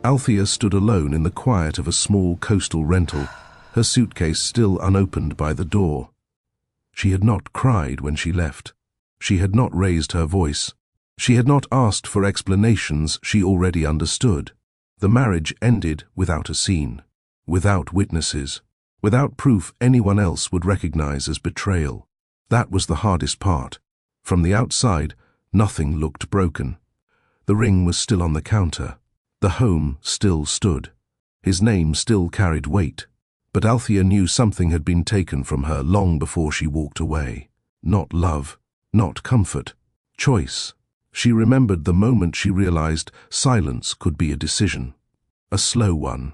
Althea stood alone in the quiet of a small coastal rental, her suitcase still unopened by the door. She had not cried when she left. She had not raised her voice. She had not asked for explanations she already understood. The marriage ended without a scene, without witnesses, without proof anyone else would recognize as betrayal. That was the hardest part. From the outside, nothing looked broken. The ring was still on the counter. The home still stood. His name still carried weight. But Althea knew something had been taken from her long before she walked away. Not love, not comfort, choice. She remembered the moment she realized silence could be a decision. A slow one,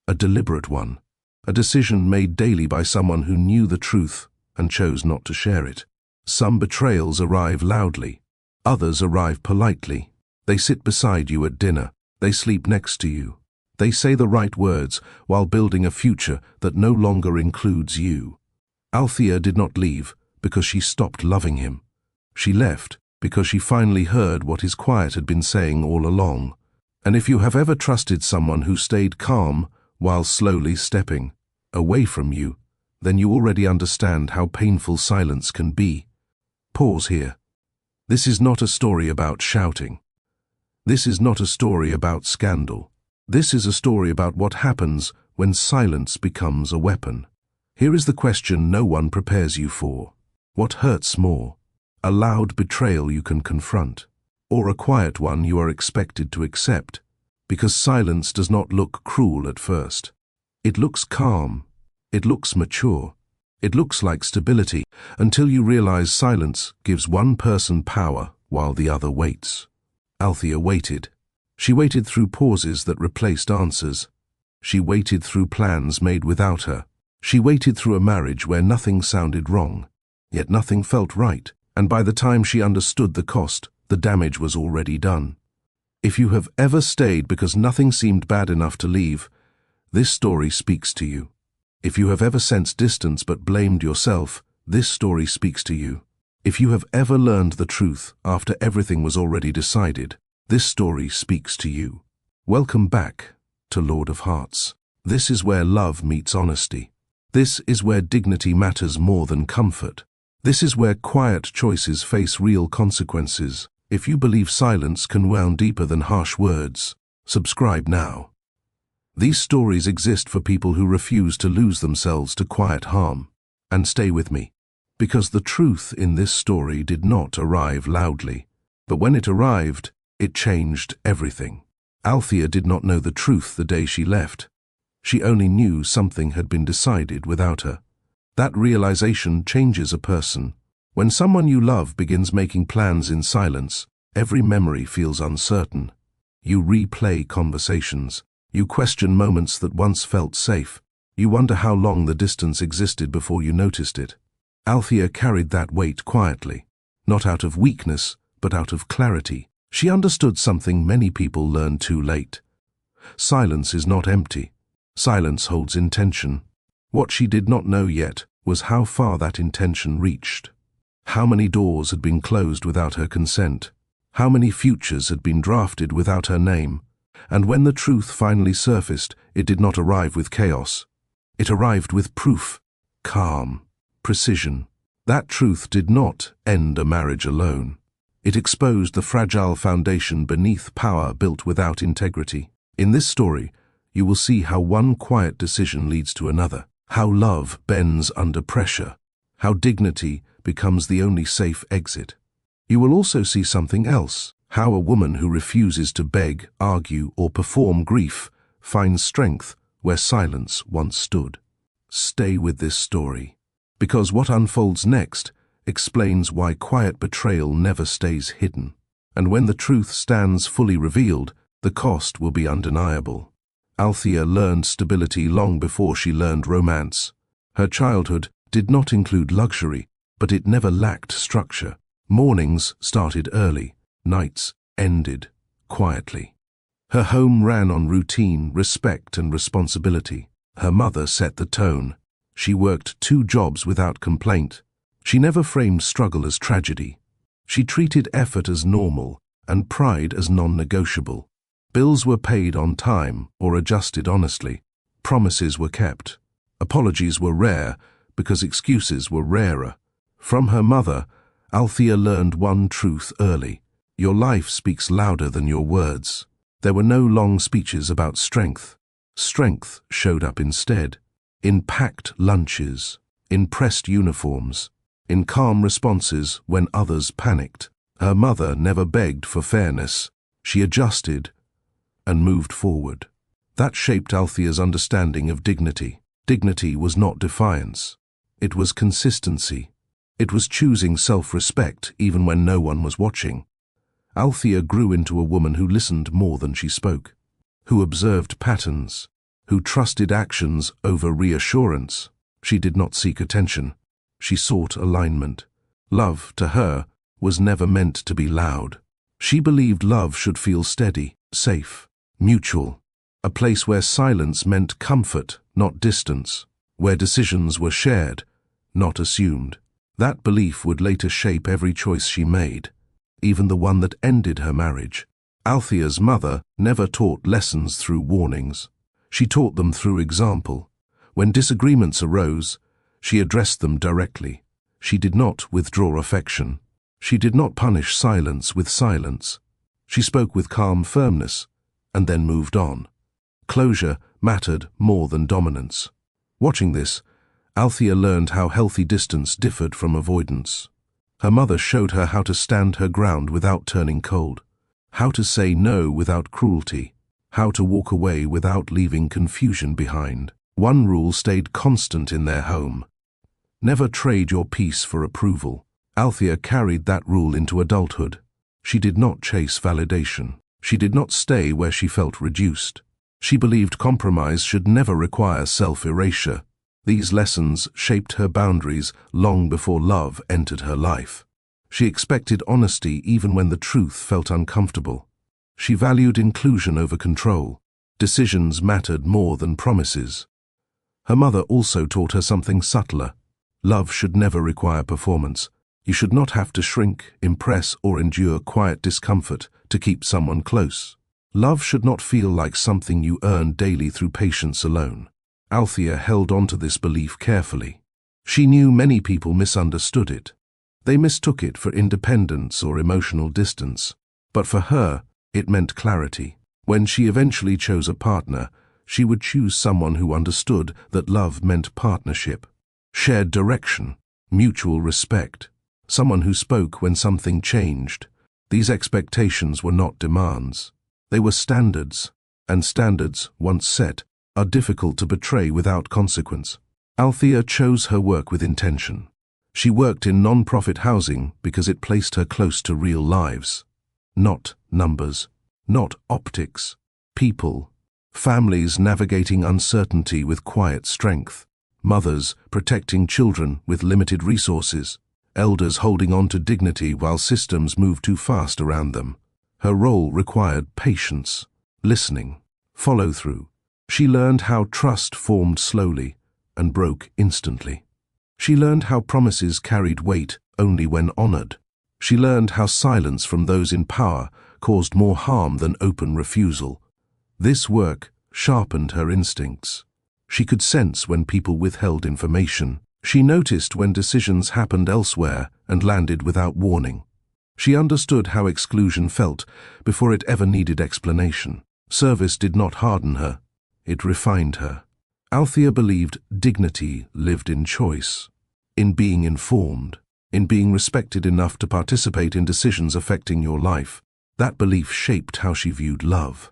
a deliberate one, a decision made daily by someone who knew the truth and chose not to share it. Some betrayals arrive loudly, others arrive politely. They sit beside you at dinner, they sleep next to you. They say the right words while building a future that no longer includes you. Althea did not leave because she stopped loving him. She left because she finally heard what his quiet had been saying all along. And if you have ever trusted someone who stayed calm while slowly stepping away from you, then you already understand how painful silence can be. Pause here. This is not a story about shouting. This is not a story about scandal. This is a story about what happens when silence becomes a weapon. Here is the question no one prepares you for. What hurts more? A loud betrayal you can confront, or a quiet one you are expected to accept? Because silence does not look cruel at first. It looks calm. It looks mature. It looks like stability, until you realize silence gives one person power while the other waits. Althea waited. She waited through pauses that replaced answers. She waited through plans made without her. She waited through a marriage where nothing sounded wrong, yet nothing felt right, and by the time she understood the cost, the damage was already done. If you have ever stayed because nothing seemed bad enough to leave, this story speaks to you. If you have ever sensed distance but blamed yourself, this story speaks to you. If you have ever learned the truth after everything was already decided, this story speaks to you. Welcome back to Lord of Hearts. This is where love meets honesty. This is where dignity matters more than comfort. This is where quiet choices face real consequences. If you believe silence can wound deeper than harsh words, subscribe now. These stories exist for people who refuse to lose themselves to quiet harm. And stay with me, because the truth in this story did not arrive loudly. But when it arrived, it changed everything. Althea did not know the truth the day she left. She only knew something had been decided without her. That realization changes a person. When someone you love begins making plans in silence, every memory feels uncertain. You replay conversations. You question moments that once felt safe. You wonder how long the distance existed before you noticed it. Althea carried that weight quietly, not out of weakness, but out of clarity. She understood something many people learn too late. Silence is not empty. Silence holds intention. What she did not know yet was how far that intention reached. How many doors had been closed without her consent. How many futures had been drafted without her name. And when the truth finally surfaced, it did not arrive with chaos. It arrived with proof, calm, precision. That truth did not end a marriage alone. It exposed the fragile foundation beneath power built without integrity. In this story, you will see how one quiet decision leads to another, how love bends under pressure, how dignity becomes the only safe exit. You will also see something else, how a woman who refuses to beg, argue, or perform grief finds strength where silence once stood. Stay with this story, because what unfolds next explains why quiet betrayal never stays hidden. And when the truth stands fully revealed, the cost will be undeniable. Althea learned stability long before she learned romance. Her childhood did not include luxury, but it never lacked structure. Mornings started early, nights ended quietly. Her home ran on routine, respect, and responsibility. Her mother set the tone. She worked 2 jobs without complaint. She never framed struggle as tragedy. She treated effort as normal and pride as non-negotiable. Bills were paid on time or adjusted honestly. Promises were kept. Apologies were rare because excuses were rarer. From her mother, Althea learned one truth early. Your life speaks louder than your words. There were no long speeches about strength. Strength showed up instead, in packed lunches, in pressed uniforms, in calm responses when others panicked. Her mother never begged for fairness. She adjusted and moved forward. That shaped Althea's understanding of dignity. Dignity was not defiance. It was consistency. It was choosing self-respect even when no one was watching. Althea grew into a woman who listened more than she spoke, who observed patterns, who trusted actions over reassurance. She did not seek attention. She sought alignment. Love, to her, was never meant to be loud. She believed love should feel steady, safe, mutual, a place where silence meant comfort, not distance, where decisions were shared, not assumed. That belief would later shape every choice she made, even the one that ended her marriage. Althea's mother never taught lessons through warnings. She taught them through example. When disagreements arose, she addressed them directly. She did not withdraw affection. She did not punish silence with silence. She spoke with calm firmness, and then moved on. Closure mattered more than dominance. Watching this, Althea learned how healthy distance differed from avoidance. Her mother showed her how to stand her ground without turning cold, how to say no without cruelty, how to walk away without leaving confusion behind. One rule stayed constant in their home: never trade your peace for approval. Althea carried that rule into adulthood. She did not chase validation. She did not stay where she felt reduced. She believed compromise should never require self-erasure. These lessons shaped her boundaries long before love entered her life. She expected honesty even when the truth felt uncomfortable. She valued inclusion over control. Decisions mattered more than promises. Her mother also taught her something subtler. Love should never require performance. You should not have to shrink, impress, or endure quiet discomfort to keep someone close. Love should not feel like something you earn daily through patience alone. Althea held on to this belief carefully. She knew many people misunderstood it. They mistook it for independence or emotional distance. But for her, it meant clarity. When she eventually chose a partner, she would choose someone who understood that love meant partnership, shared direction, mutual respect, someone who spoke when something changed. These expectations were not demands. They were standards, and standards, once set, are difficult to betray without consequence. Althea chose her work with intention. She worked in non-profit housing because it placed her close to real lives. Not numbers, not optics, people, families navigating uncertainty with quiet strength, mothers protecting children with limited resources, elders holding on to dignity while systems moved too fast around them. Her role required patience, listening, follow-through. She learned how trust formed slowly and broke instantly. She learned how promises carried weight only when honored. She learned how silence from those in power caused more harm than open refusal. This work sharpened her instincts. She could sense when people withheld information. She noticed when decisions happened elsewhere and landed without warning. She understood how exclusion felt before it ever needed explanation. Service did not harden her. It refined her. Althea believed dignity lived in choice, in being informed, in being respected enough to participate in decisions affecting your life. That belief shaped how she viewed love.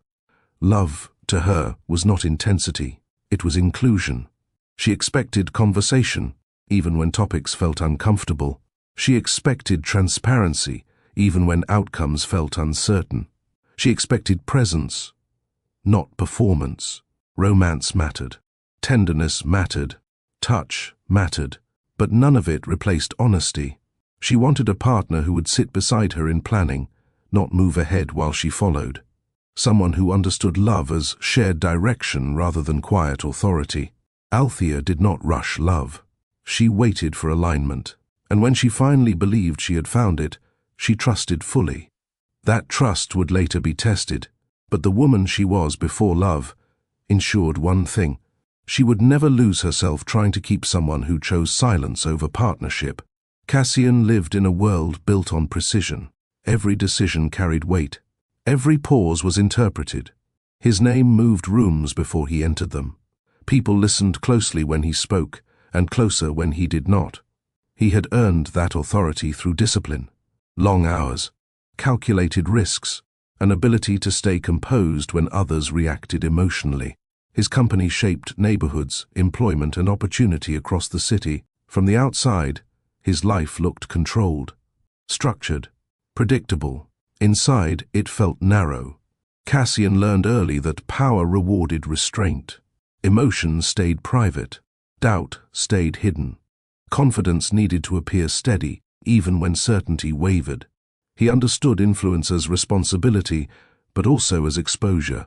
Love, to her, was not intensity. It was inclusion. She expected conversation, even when topics felt uncomfortable. She expected transparency, even when outcomes felt uncertain. She expected presence, not performance. Romance mattered. Tenderness mattered. Touch mattered. But none of it replaced honesty. She wanted a partner who would sit beside her in planning, not move ahead while she followed. Someone who understood love as shared direction rather than quiet authority. Althea did not rush love. She waited for alignment. And when she finally believed she had found it, she trusted fully. That trust would later be tested. But the woman she was before love ensured one thing: she would never lose herself trying to keep someone who chose silence over partnership. Cassian lived in a world built on precision. Every decision carried weight. Every pause was interpreted. His name moved rooms before he entered them. People listened closely when he spoke, and closer when he did not. He had earned that authority through discipline, long hours, calculated risks, an ability to stay composed when others reacted emotionally. His company shaped neighborhoods, employment, and opportunity across the city. From the outside, his life looked controlled, structured, predictable. Inside, it felt narrow. Cassian learned early that power rewarded restraint. Emotions stayed private. Doubt stayed hidden. Confidence needed to appear steady, even when certainty wavered. He understood influence as responsibility, but also as exposure.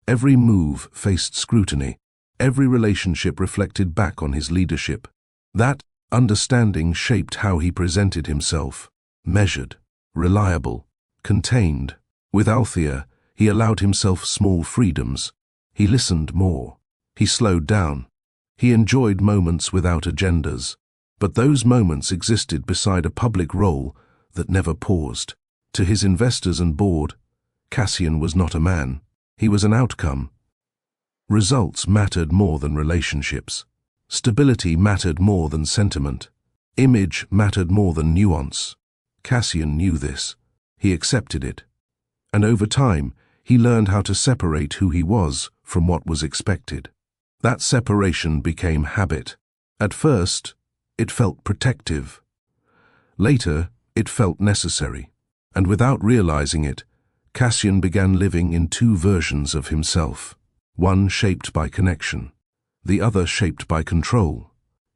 Every move faced scrutiny. Every relationship reflected back on his leadership. That understanding shaped how he presented himself: measured, reliable, contained. With Althea, he allowed himself small freedoms. He listened more. He slowed down. He enjoyed moments without agendas. But those moments existed beside a public role that never paused. To his investors and board, Cassian was not a man. He was an outcome. Results mattered more than relationships. Stability mattered more than sentiment. Image mattered more than nuance. Cassian knew this. He accepted it. And over time, he learned how to separate who he was from what was expected. That separation became habit. At first, it felt protective. Later, it felt necessary. And without realizing it, Cassian began living in two versions of himself, one shaped by connection, the other shaped by control.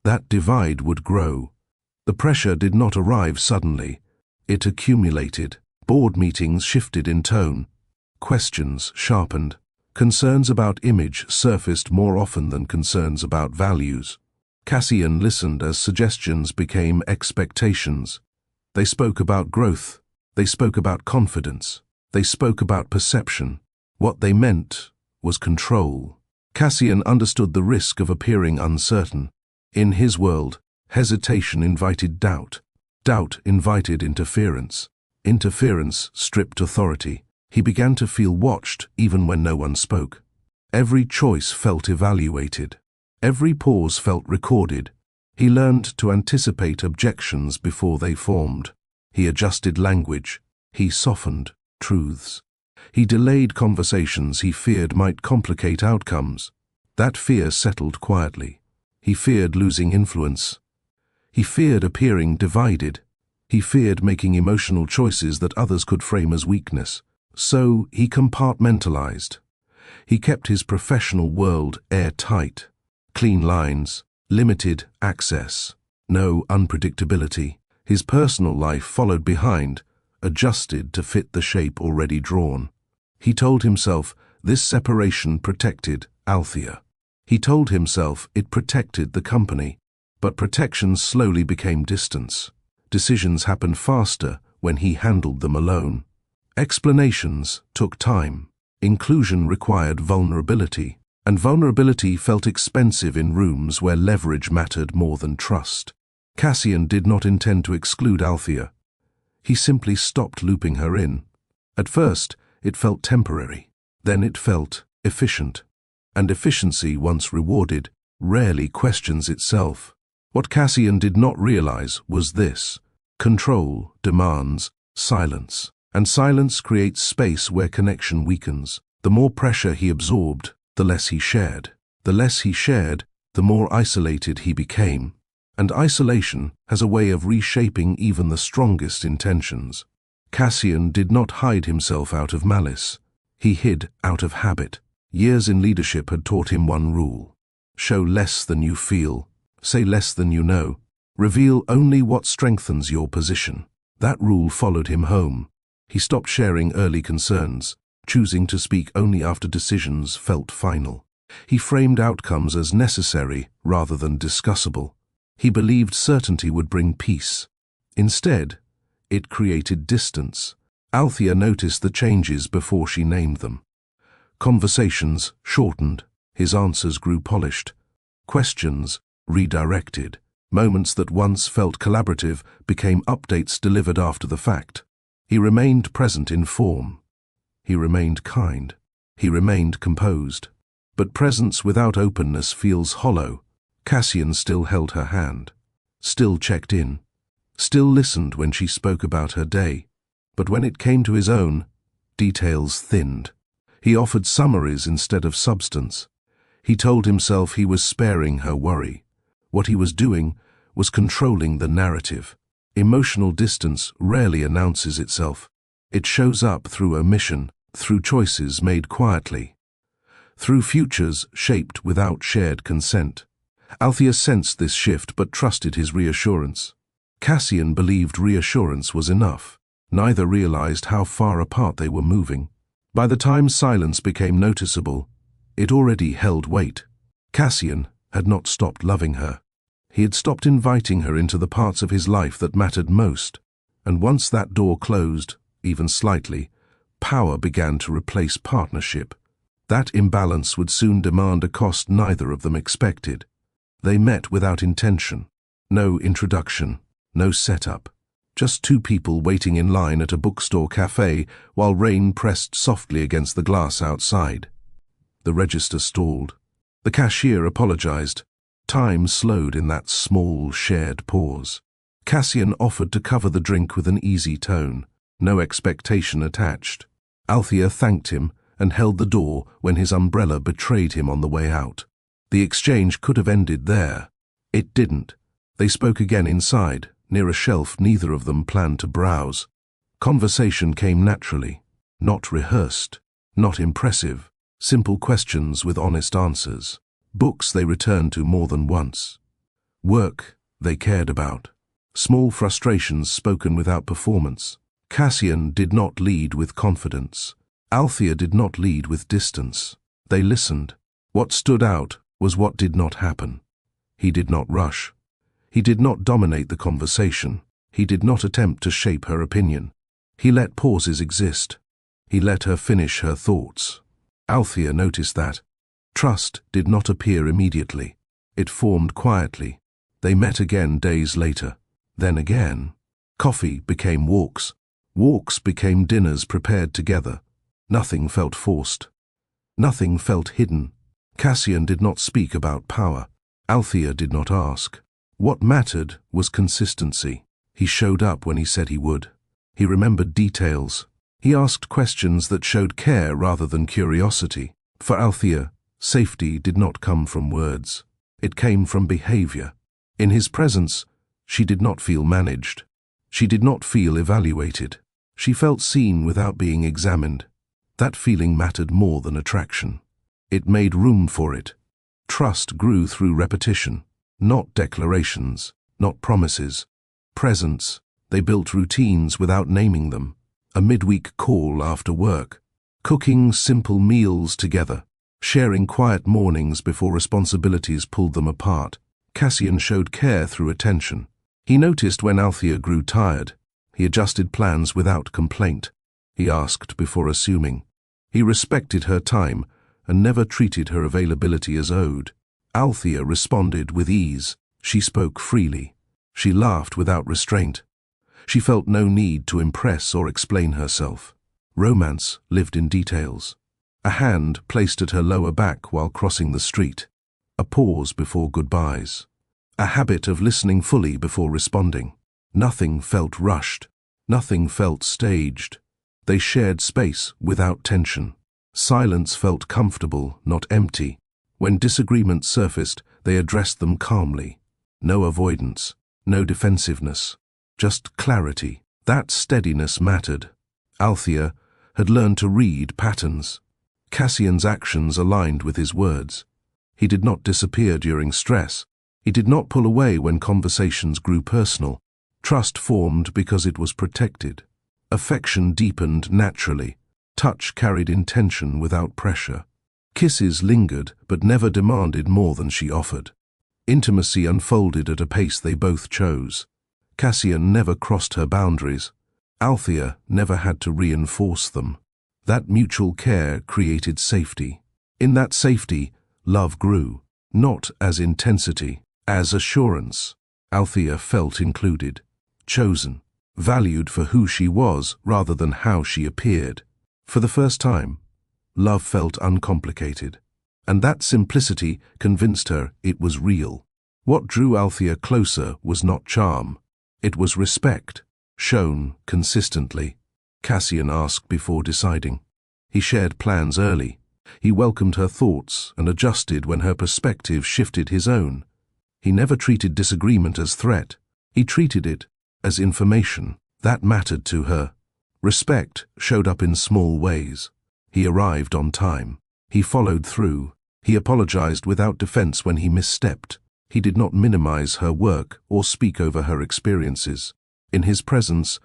That divide would grow. The pressure did not arrive suddenly. It accumulated. Board meetings shifted in tone. Questions sharpened. Concerns about image surfaced more often than concerns about values. Cassian listened as suggestions became expectations. They spoke about growth. They spoke about confidence. They spoke about perception. What they meant was control. Cassian understood the risk of appearing uncertain. In his world, hesitation invited doubt. Doubt invited interference. Interference stripped authority. He began to feel watched even when no one spoke. Every choice felt evaluated. Every pause felt recorded. He learned to anticipate objections before they formed. He adjusted language. He softened truths. He delayed conversations he feared might complicate outcomes. That fear settled quietly. He feared losing influence. He feared appearing divided. He feared making emotional choices that others could frame as weakness. So he compartmentalized. He kept his professional world airtight. Clean lines, limited access, no unpredictability. His personal life followed behind, adjusted to fit the shape already drawn. He told himself this separation protected Althea. He told himself it protected the company. But protection slowly became distance. Decisions happened faster when he handled them alone. Explanations took time. Inclusion required vulnerability. And vulnerability felt expensive in rooms where leverage mattered more than trust. Cassian did not intend to exclude Althea. He simply stopped looping her in. At first, it felt temporary. Then it felt efficient. And efficiency, once rewarded, rarely questions itself. What Cassian did not realize was this: control demands silence. And silence creates space where connection weakens. The more pressure he absorbed, the less he shared. The less he shared, the more isolated he became. And isolation has a way of reshaping even the strongest intentions. Cassian did not hide himself out of malice. He hid out of habit. Years in leadership had taught him one rule: show less than you feel, say less than you know, reveal only what strengthens your position. That rule followed him home. He stopped sharing early concerns, choosing to speak only after decisions felt final. He framed outcomes as necessary rather than discussable. He believed certainty would bring peace. Instead, it created distance. Althea noticed the changes before she named them. Conversations shortened, his answers grew polished. Questions redirected. Moments that once felt collaborative became updates delivered after the fact. He remained present in form. He remained kind. He remained composed. But presence without openness feels hollow. Cassian still held her hand, still checked in, still listened when she spoke about her day. But when it came to his own, details thinned. He offered summaries instead of substance. He told himself he was sparing her worry. What he was doing was controlling the narrative. Emotional distance rarely announces itself. It shows up through omission, through choices made quietly, through futures shaped without shared consent. Althea sensed this shift but trusted his reassurance. Cassian believed reassurance was enough. Neither realized how far apart they were moving. By the time silence became noticeable, it already held weight. Cassian had not stopped loving her. He had stopped inviting her into the parts of his life that mattered most. And once that door closed, even slightly, power began to replace partnership. That imbalance would soon demand a cost neither of them expected. They met without intention. No introduction, no setup. Just two people waiting in line at a bookstore cafe while rain pressed softly against the glass outside. The register stalled. The cashier apologized. Time slowed in that small, shared pause. Cassian offered to cover the drink with an easy tone, no expectation attached. Althea thanked him and held the door when his umbrella betrayed him on the way out. The exchange could have ended there. It didn't. They spoke again inside, near a shelf neither of them planned to browse. Conversation came naturally, not rehearsed, not impressive, simple questions with honest answers. Books they returned to more than once. Work they cared about. Small frustrations spoken without performance. Cassian did not lead with confidence. Althea did not lead with distance. They listened. What stood out was what did not happen. He did not rush. He did not dominate the conversation. He did not attempt to shape her opinion. He let pauses exist. He let her finish her thoughts. Althea noticed that. Trust did not appear immediately. It formed quietly. They met again days later. Then again. Coffee became walks. Walks became dinners prepared together. Nothing felt forced. Nothing felt hidden. Cassian did not speak about power. Althea did not ask. What mattered was consistency. He showed up when he said he would. He remembered details. He asked questions that showed care rather than curiosity. For Althea, safety did not come from words. It came from behavior. In his presence, she did not feel managed. She did not feel evaluated. She felt seen without being examined. That feeling mattered more than attraction. It made room for it. Trust grew through repetition, not declarations, not promises. Presence. They built routines without naming them. A midweek call after work. Cooking simple meals together. Sharing quiet mornings before responsibilities pulled them apart. Cassian showed care through attention. He noticed when Althea grew tired. He adjusted plans without complaint. He asked before assuming. He respected her time and never treated her availability as owed. Althea responded with ease. She spoke freely. She laughed without restraint. She felt no need to impress or explain herself. Romance lived in details. A hand placed at her lower back while crossing the street. A pause before goodbyes. A habit of listening fully before responding. Nothing felt rushed. Nothing felt staged. They shared space without tension. Silence felt comfortable, not empty. When disagreements surfaced, they addressed them calmly. No avoidance, no defensiveness, just clarity. That steadiness mattered. Althea had learned to read patterns. Cassian's actions aligned with his words. He did not disappear during stress. He did not pull away when conversations grew personal. Trust formed because it was protected. Affection deepened naturally. Touch carried intention without pressure. Kisses lingered but never demanded more than she offered. Intimacy unfolded at a pace they both chose. Cassian never crossed her boundaries. Althea never had to reinforce them. That mutual care created safety. In that safety, love grew, not as intensity, as assurance. Althea felt included, chosen, valued for who she was rather than how she appeared. For the first time, love felt uncomplicated, and that simplicity convinced her it was real. What drew Althea closer was not charm. It was respect, shown consistently. Cassian asked before deciding. He shared plans early. He welcomed her thoughts and adjusted when her perspective shifted his own. He never treated disagreement as threat. He treated it as information. That mattered to her. Respect showed up in small ways. He arrived on time. He followed through. He apologized without defense when he misstepped. He did not minimize her work or speak over her experiences. In his presence,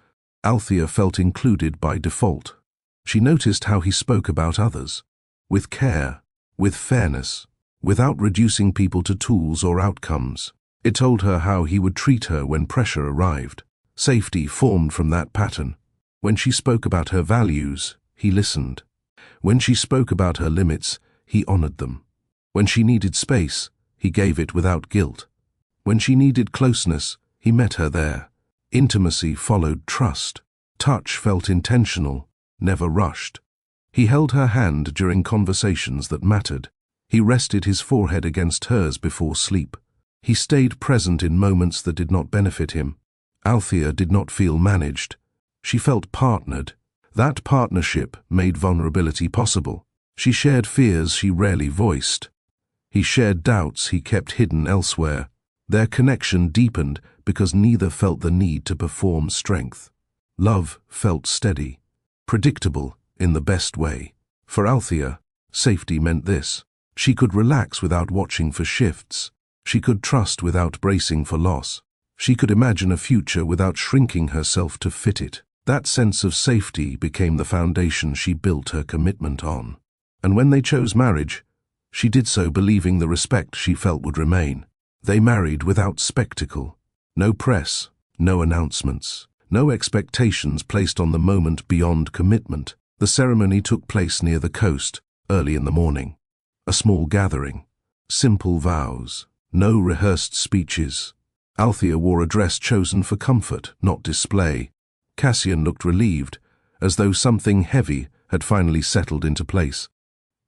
Althea felt included by default. She noticed how he spoke about others, with care, with fairness, without reducing people to tools or outcomes. It told her how he would treat her when pressure arrived. Safety formed from that pattern. When she spoke about her values, he listened. When she spoke about her limits, he honored them. When she needed space, he gave it without guilt. When she needed closeness, he met her there. Intimacy followed trust. Touch felt intentional, never rushed. He held her hand during conversations that mattered. He rested his forehead against hers before sleep. He stayed present in moments that did not benefit him. Althea did not feel managed. She felt partnered. That partnership made vulnerability possible. She shared fears she rarely voiced. He shared doubts he kept hidden elsewhere. Their connection deepened because neither felt the need to perform strength. Love felt steady, predictable in the best way. For Althea, safety meant this. She could relax without watching for shifts. She could trust without bracing for loss. She could imagine a future without shrinking herself to fit it. That sense of safety became the foundation she built her commitment on. And when they chose marriage, she did so believing the respect she felt would remain. They married without spectacle. No press, no announcements, no expectations placed on the moment beyond commitment. The ceremony took place near the coast, early in the morning. A small gathering. Simple vows. No rehearsed speeches. Althea wore a dress chosen for comfort, not display. Cassian looked relieved, as though something heavy had finally settled into place.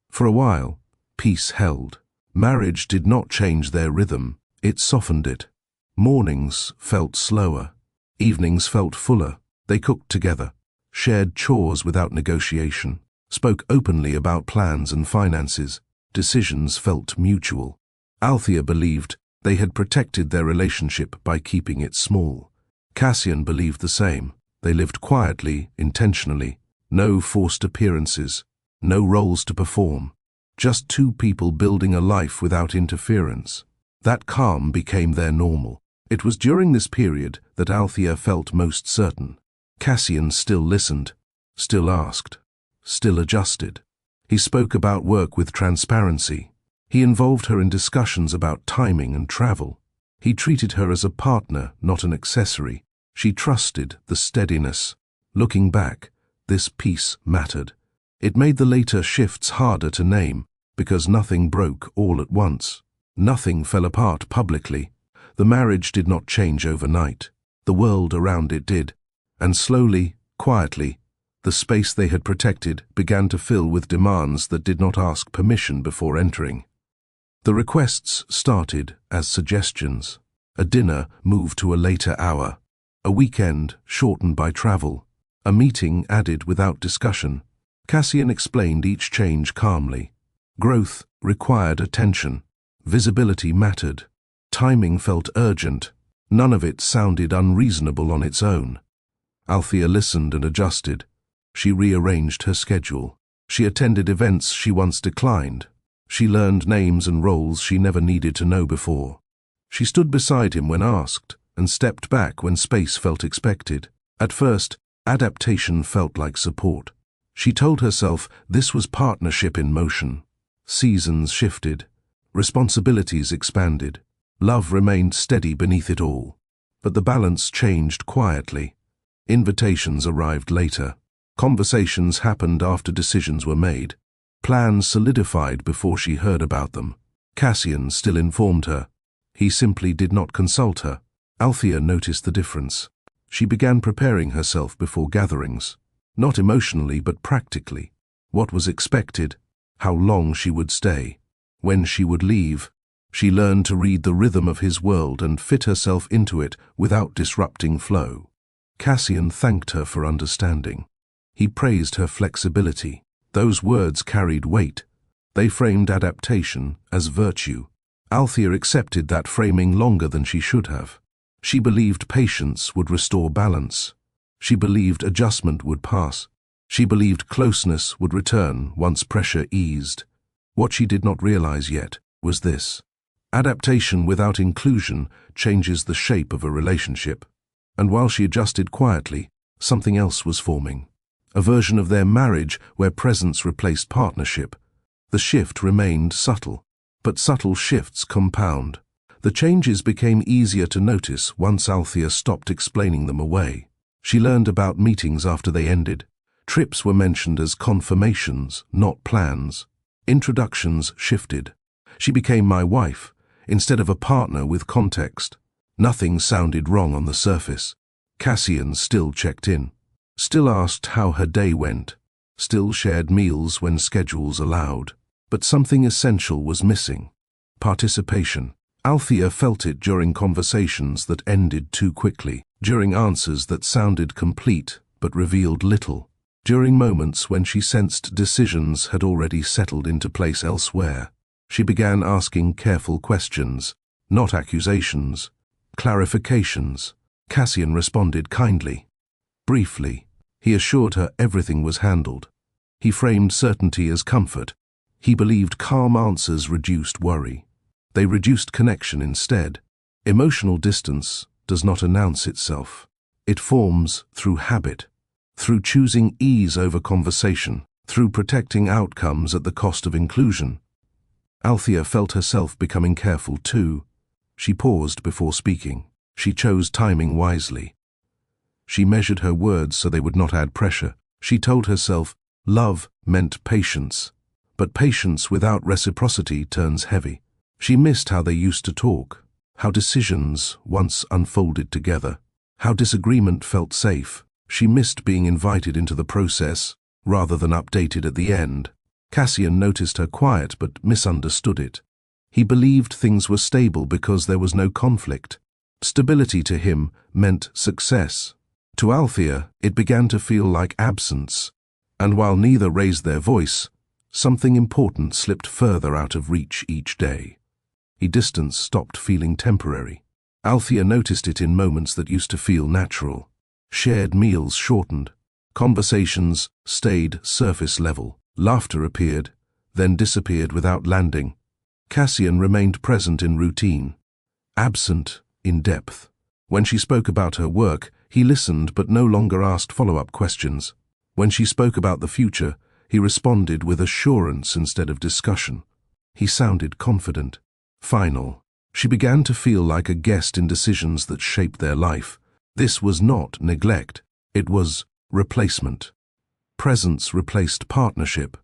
For a while, peace held. Marriage did not change their rhythm, it softened it. Mornings felt slower. Evenings felt fuller. They cooked together, shared chores without negotiation, spoke openly about plans and finances. Decisions felt mutual. Althea believed they had protected their relationship by keeping it small. Cassian believed the same. They lived quietly, intentionally. No forced appearances, no roles to perform. Just two people building a life without interference. That calm became their normal. It was during this period that Althea felt most certain. Cassian still listened, still asked, still adjusted. He spoke about work with transparency. He involved her in discussions about timing and travel. He treated her as a partner, not an accessory. She trusted the steadiness. Looking back, this peace mattered. It made the later shifts harder to name, because nothing broke all at once. Nothing fell apart publicly. The marriage did not change overnight. The world around it did. And slowly, quietly, the space they had protected began to fill with demands that did not ask permission before entering. The requests started as suggestions. A dinner moved to a later hour. A weekend shortened by travel. A meeting added without discussion. Cassian explained each change calmly. Growth required attention. Visibility mattered. Timing felt urgent. None of it sounded unreasonable on its own. Althea listened and adjusted. She rearranged her schedule. She attended events she once declined. She learned names and roles she never needed to know before. She stood beside him when asked, and stepped back when space felt expected. At first, adaptation felt like support. She told herself this was partnership in motion. Seasons shifted. Responsibilities expanded. Love remained steady beneath it all. But the balance changed quietly. Invitations arrived later. Conversations happened after decisions were made. Plans solidified before she heard about them. Cassian still informed her. He simply did not consult her. Althea noticed the difference. She began preparing herself before gatherings. Not emotionally, but practically. What was expected, how long she would stay, when she would leave. She learned to read the rhythm of his world and fit herself into it without disrupting flow. Cassian thanked her for understanding. He praised her flexibility. Those words carried weight. They framed adaptation as virtue. Althea accepted that framing longer than she should have. She believed patience would restore balance. She believed adjustment would pass. She believed closeness would return once pressure eased. What she did not realize yet was this. Adaptation without inclusion changes the shape of a relationship. And while she adjusted quietly, something else was forming. A version of their marriage where presence replaced partnership. The shift remained subtle, but subtle shifts compound. The changes became easier to notice once Althea stopped explaining them away. She learned about meetings after they ended. Trips were mentioned as confirmations, not plans. Introductions shifted. She became my wife, instead of a partner with context. Nothing sounded wrong on the surface. Cassian still checked in, still asked how her day went, still shared meals when schedules allowed. But something essential was missing. Participation. Althea felt it during conversations that ended too quickly, during answers that sounded complete but revealed little, during moments when she sensed decisions had already settled into place elsewhere. She began asking careful questions, not accusations, clarifications. Cassian responded kindly. Briefly, he assured her everything was handled. He framed certainty as comfort. He believed calm answers reduced worry. They reduced connection instead. Emotional distance does not announce itself. It forms through habit, through choosing ease over conversation, through protecting outcomes at the cost of inclusion. Althea felt herself becoming careful too. She paused before speaking. She chose timing wisely. She measured her words so they would not add pressure. She told herself love meant patience, but patience without reciprocity turns heavy. She missed how they used to talk, how decisions once unfolded together, how disagreement felt safe. She missed being invited into the process rather than updated at the end. Cassian noticed her quiet but misunderstood it. He believed things were stable because there was no conflict. Stability to him meant success. To Althea, it began to feel like absence. And while neither raised their voice, something important slipped further out of reach each day. Distance stopped feeling temporary. Althea noticed it in moments that used to feel natural. Shared meals shortened. Conversations stayed surface level. Laughter appeared, then disappeared without landing. Cassian remained present in routine, absent in depth. When she spoke about her work, he listened but no longer asked follow-up questions. When she spoke about the future, he responded with assurance instead of discussion. He sounded confident, final. She began to feel like a guest in decisions that shaped their life. This was not neglect, it was replacement. Presence replaced partnership.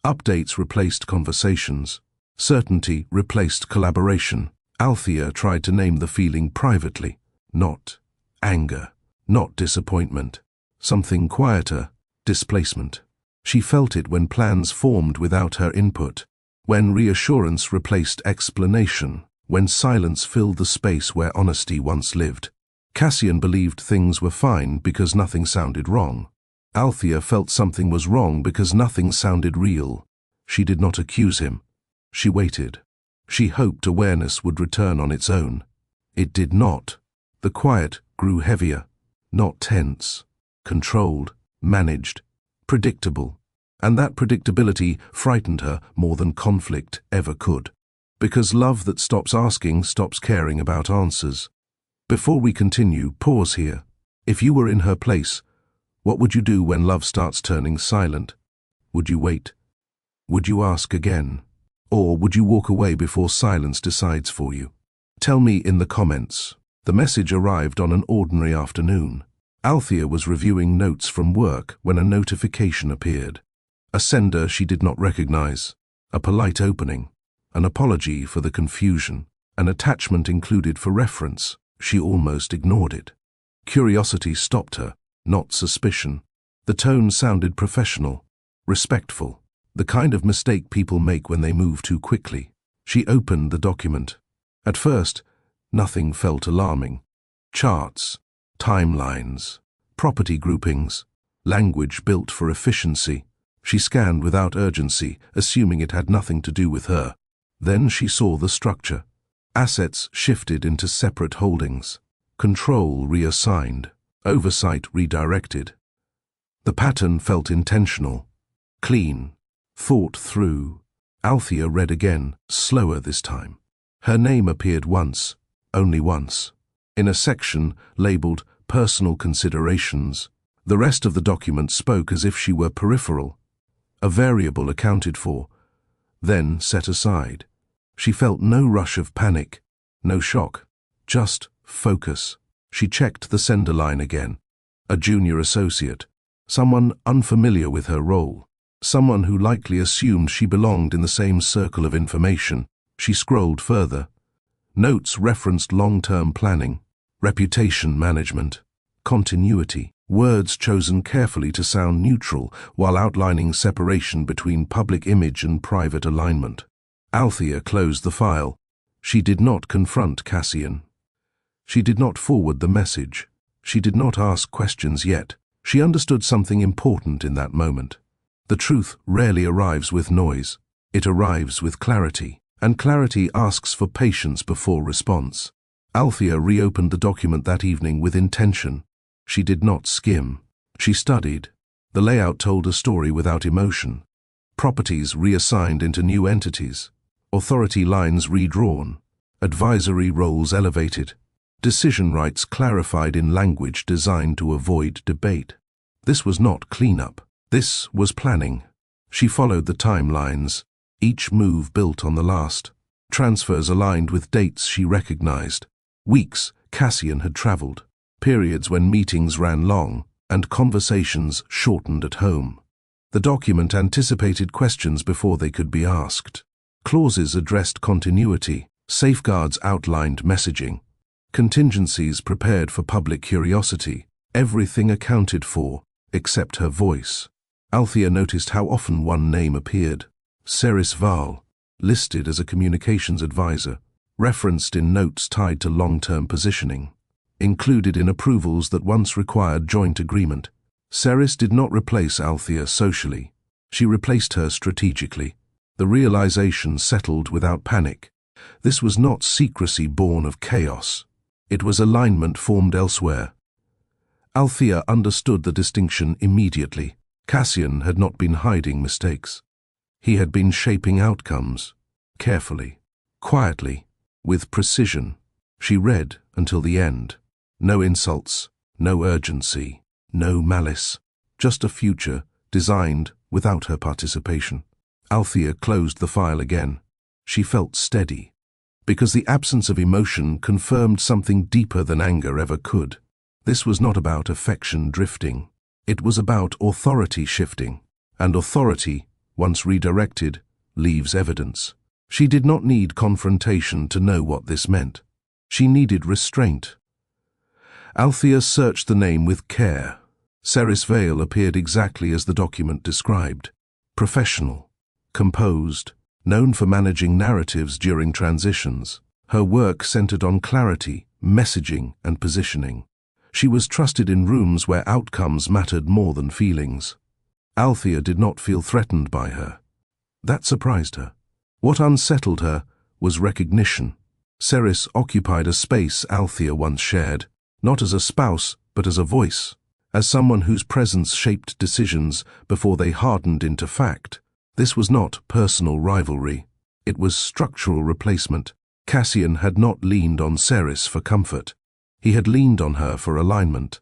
Updates replaced conversations. Certainty replaced collaboration. Althea tried to name the feeling privately. Not anger, not disappointment. Something quieter, displacement. She felt it when plans formed without her input, when reassurance replaced explanation, when silence filled the space where honesty once lived. Cassian believed things were fine because nothing sounded wrong. Althea felt something was wrong because nothing sounded real. She did not accuse him. She waited. She hoped awareness would return on its own. It did not. The quiet grew heavier, not tense, controlled, managed, predictable. And that predictability frightened her more than conflict ever could. Because love that stops asking stops caring about answers. Before we continue, pause here. If you were in her place, what would you do when love starts turning silent? Would you wait? Would you ask again? Or would you walk away before silence decides for you? Tell me in the comments. The message arrived on an ordinary afternoon. Althea was reviewing notes from work when a notification appeared. A sender she did not recognize, a polite opening, an apology for the confusion, an attachment included for reference. She almost ignored it. Curiosity stopped her, not suspicion. The tone sounded professional, respectful, the kind of mistake people make when they move too quickly. She opened the document. At first, nothing felt alarming. Charts, timelines, property groupings, language built for efficiency. She scanned without urgency, assuming it had nothing to do with her. Then she saw the structure. Assets shifted into separate holdings. Control reassigned. Oversight redirected. The pattern felt intentional, clean, thought through. Althea read again, slower this time. Her name appeared once, only once, in a section labeled Personal Considerations. The rest of the document spoke as if she were peripheral, a variable accounted for, then set aside. She felt no rush of panic, no shock, just focus. She checked the sender line again. A junior associate, someone unfamiliar with her role, someone who likely assumed she belonged in the same circle of information. She scrolled further. Notes referenced long-term planning, reputation management, continuity, words chosen carefully to sound neutral while outlining separation between public image and private alignment. Althea closed the file. She did not confront Cassian. She did not forward the message. She did not ask questions yet. She understood something important in that moment. The truth rarely arrives with noise. It arrives with clarity, and clarity asks for patience before response. Althea reopened the document that evening with intention. She did not skim. She studied. The layout told a story without emotion. Properties reassigned into new entities. Authority lines redrawn. Advisory roles elevated. Decision rights clarified in language designed to avoid debate. This was not cleanup. This was planning. She followed the timelines, each move built on the last. Transfers aligned with dates she recognized. Weeks Cassian had traveled. Periods when meetings ran long and conversations shortened at home. The document anticipated questions before they could be asked. Clauses addressed continuity. Safeguards outlined messaging. Contingencies prepared for public curiosity. Everything accounted for, except her voice. Althea noticed how often one name appeared. Ceres Val, listed as a communications advisor, referenced in notes tied to long-term positioning, included in approvals that once required joint agreement. Ceres did not replace Althea socially. She replaced her strategically. The realization settled without panic. This was not secrecy born of chaos. It was alignment formed elsewhere. Althea understood the distinction immediately. Cassian had not been hiding mistakes. He had been shaping outcomes, carefully, quietly, with precision. She read until the end. No insults, no urgency, no malice, just a future designed without her participation. Althea closed the file again. She felt steady, because the absence of emotion confirmed something deeper than anger ever could. This was not about affection drifting. It was about authority shifting, and authority, once redirected, leaves evidence. She did not need confrontation to know what this meant. She needed restraint. Althea searched the name with care. Ceres Vale appeared exactly as the document described. Professional, composed, known for managing narratives during transitions. Her work centered on clarity, messaging, and positioning. She was trusted in rooms where outcomes mattered more than feelings. Althea did not feel threatened by her. That surprised her. What unsettled her was recognition. Ceres occupied a space Althea once shared, not as a spouse, but as a voice, as someone whose presence shaped decisions before they hardened into fact. This was not personal rivalry. It was structural replacement. Cassian had not leaned on Ceres for comfort. He had leaned on her for alignment,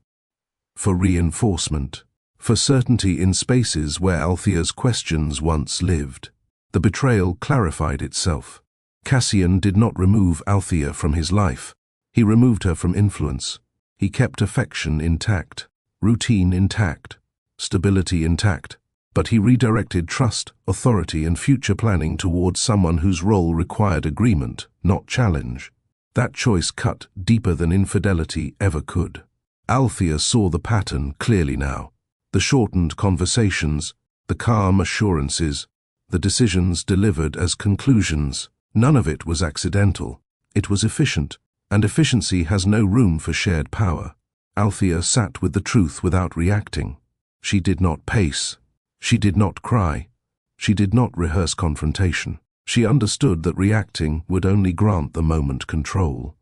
for reinforcement, for certainty in spaces where Althea's questions once lived. The betrayal clarified itself. Cassian did not remove Althea from his life. He removed her from influence. He kept affection intact. Routine intact, stability intact, but he redirected trust, authority, and future planning towards someone whose role required agreement, not challenge. That choice cut deeper than infidelity ever could. Althea saw the pattern clearly now. The shortened conversations, the calm assurances, the decisions delivered as conclusions. None of it was accidental. It was efficient, and efficiency has no room for shared power. Althea sat with the truth without reacting. She did not pace. She did not cry. She did not rehearse confrontation. She understood that reacting would only grant the moment control.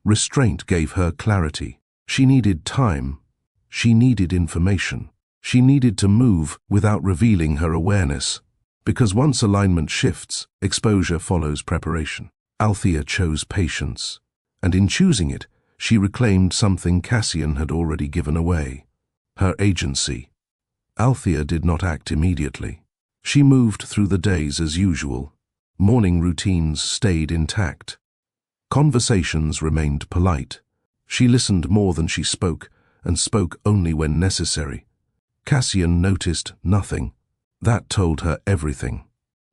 Restraint gave her clarity. She needed time. She needed information. She needed to move without revealing her awareness. Because once alignment shifts, exposure follows preparation. Althea chose patience, and in choosing it, she reclaimed something Cassian had already given away: her agency. Althea did not act immediately. She moved through the days as usual. Morning routines stayed intact. Conversations remained polite. She listened more than she spoke, and spoke only when necessary. Cassian noticed nothing. That told her everything.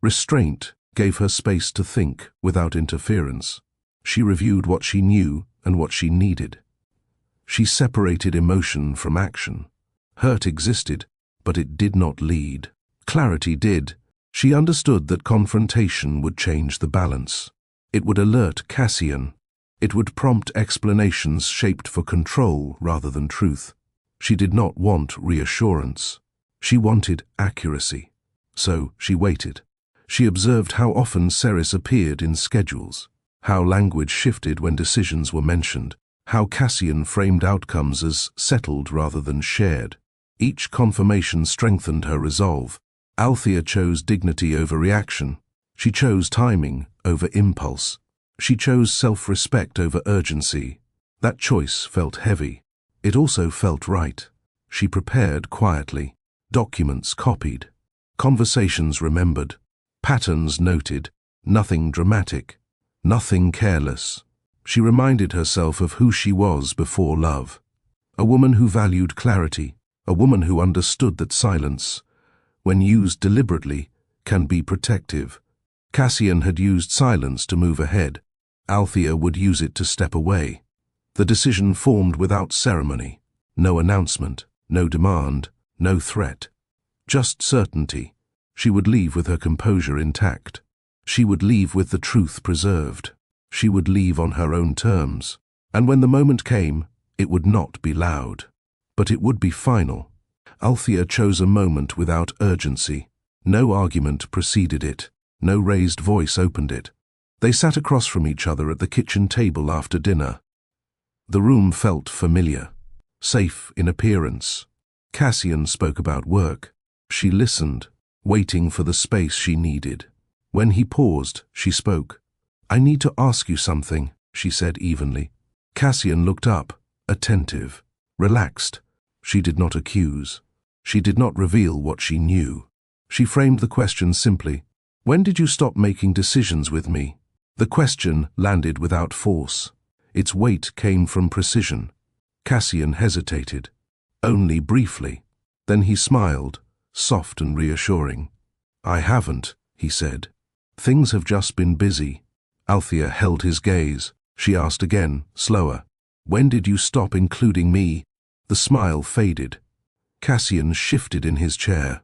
Restraint gave her space to think without interference. She reviewed what she knew and what she needed. She separated emotion from action. Hurt existed, but it did not lead. Clarity did. She understood that confrontation would change the balance. It would alert Cassian. It would prompt explanations shaped for control rather than truth. She did not want reassurance. She wanted accuracy. So she waited. She observed how often Ceres appeared in schedules, how language shifted when decisions were mentioned, how Cassian framed outcomes as settled rather than shared. Each confirmation strengthened her resolve. Althea chose dignity over reaction. She chose timing over impulse. She chose self-respect over urgency. That choice felt heavy. It also felt right. She prepared quietly. Documents copied. Conversations remembered. Patterns noted. Nothing dramatic. Nothing careless. She reminded herself of who she was before love. A woman who valued clarity. A woman who understood that silence, when used deliberately, can be protective. Cassian had used silence to move ahead. Althea would use it to step away. The decision formed without ceremony. No announcement, no demand, no threat. Just certainty. She would leave with her composure intact. She would leave with the truth preserved. She would leave on her own terms. And when the moment came, it would not be loud. But it would be final. Althea chose a moment without urgency. No argument preceded it. No raised voice opened it. They sat across from each other at the kitchen table after dinner. The room felt familiar, safe in appearance. Cassian spoke about work. She listened, waiting for the space she needed. When he paused, she spoke. "I need to ask you something," she said evenly. Cassian looked up, attentive, relaxed. She did not accuse. She did not reveal what she knew. She framed the question simply. "When did you stop making decisions with me?" The question landed without force. Its weight came from precision. Cassian hesitated. Only briefly. Then he smiled, soft and reassuring. "I haven't," he said. "Things have just been busy." Althea held his gaze. She asked again, slower. "When did you stop including me?" The smile faded. Cassian shifted in his chair.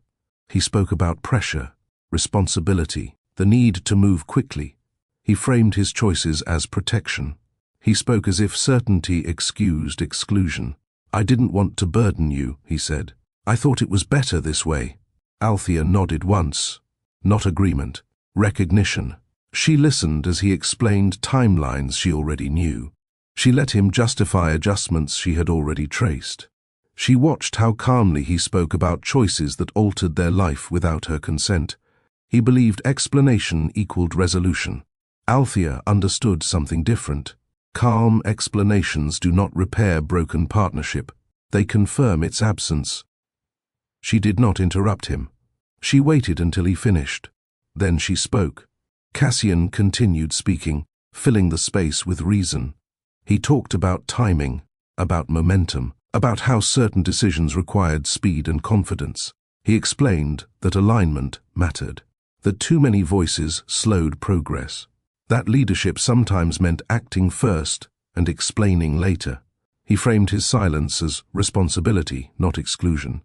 He spoke about pressure, responsibility, the need to move quickly. He framed his choices as protection. He spoke as if certainty excused exclusion. "I didn't want to burden you," he said. "I thought it was better this way." Althea nodded once. Not agreement, recognition. She listened as he explained timelines she already knew. She let him justify adjustments she had already traced. She watched how calmly he spoke about choices that altered their life without her consent. He believed explanation equaled resolution. Althea understood something different. Calm explanations do not repair broken partnership. They confirm its absence. She did not interrupt him. She waited until he finished. Then she spoke. Cassian continued speaking, filling the space with reason. He talked about timing, about momentum, about how certain decisions required speed and confidence. He explained that alignment mattered, that too many voices slowed progress, that leadership sometimes meant acting first and explaining later. He framed his silence as responsibility, not exclusion.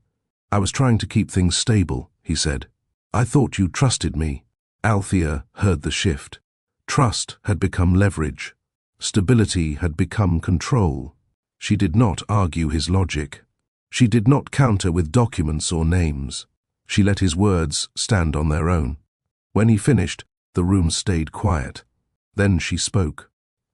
"I was trying to keep things stable," he said. "I thought you trusted me." Althea heard the shift. Trust had become leverage. Stability had become control. She did not argue his logic. She did not counter with documents or names. She let his words stand on their own. When he finished, the room stayed quiet. Then she spoke.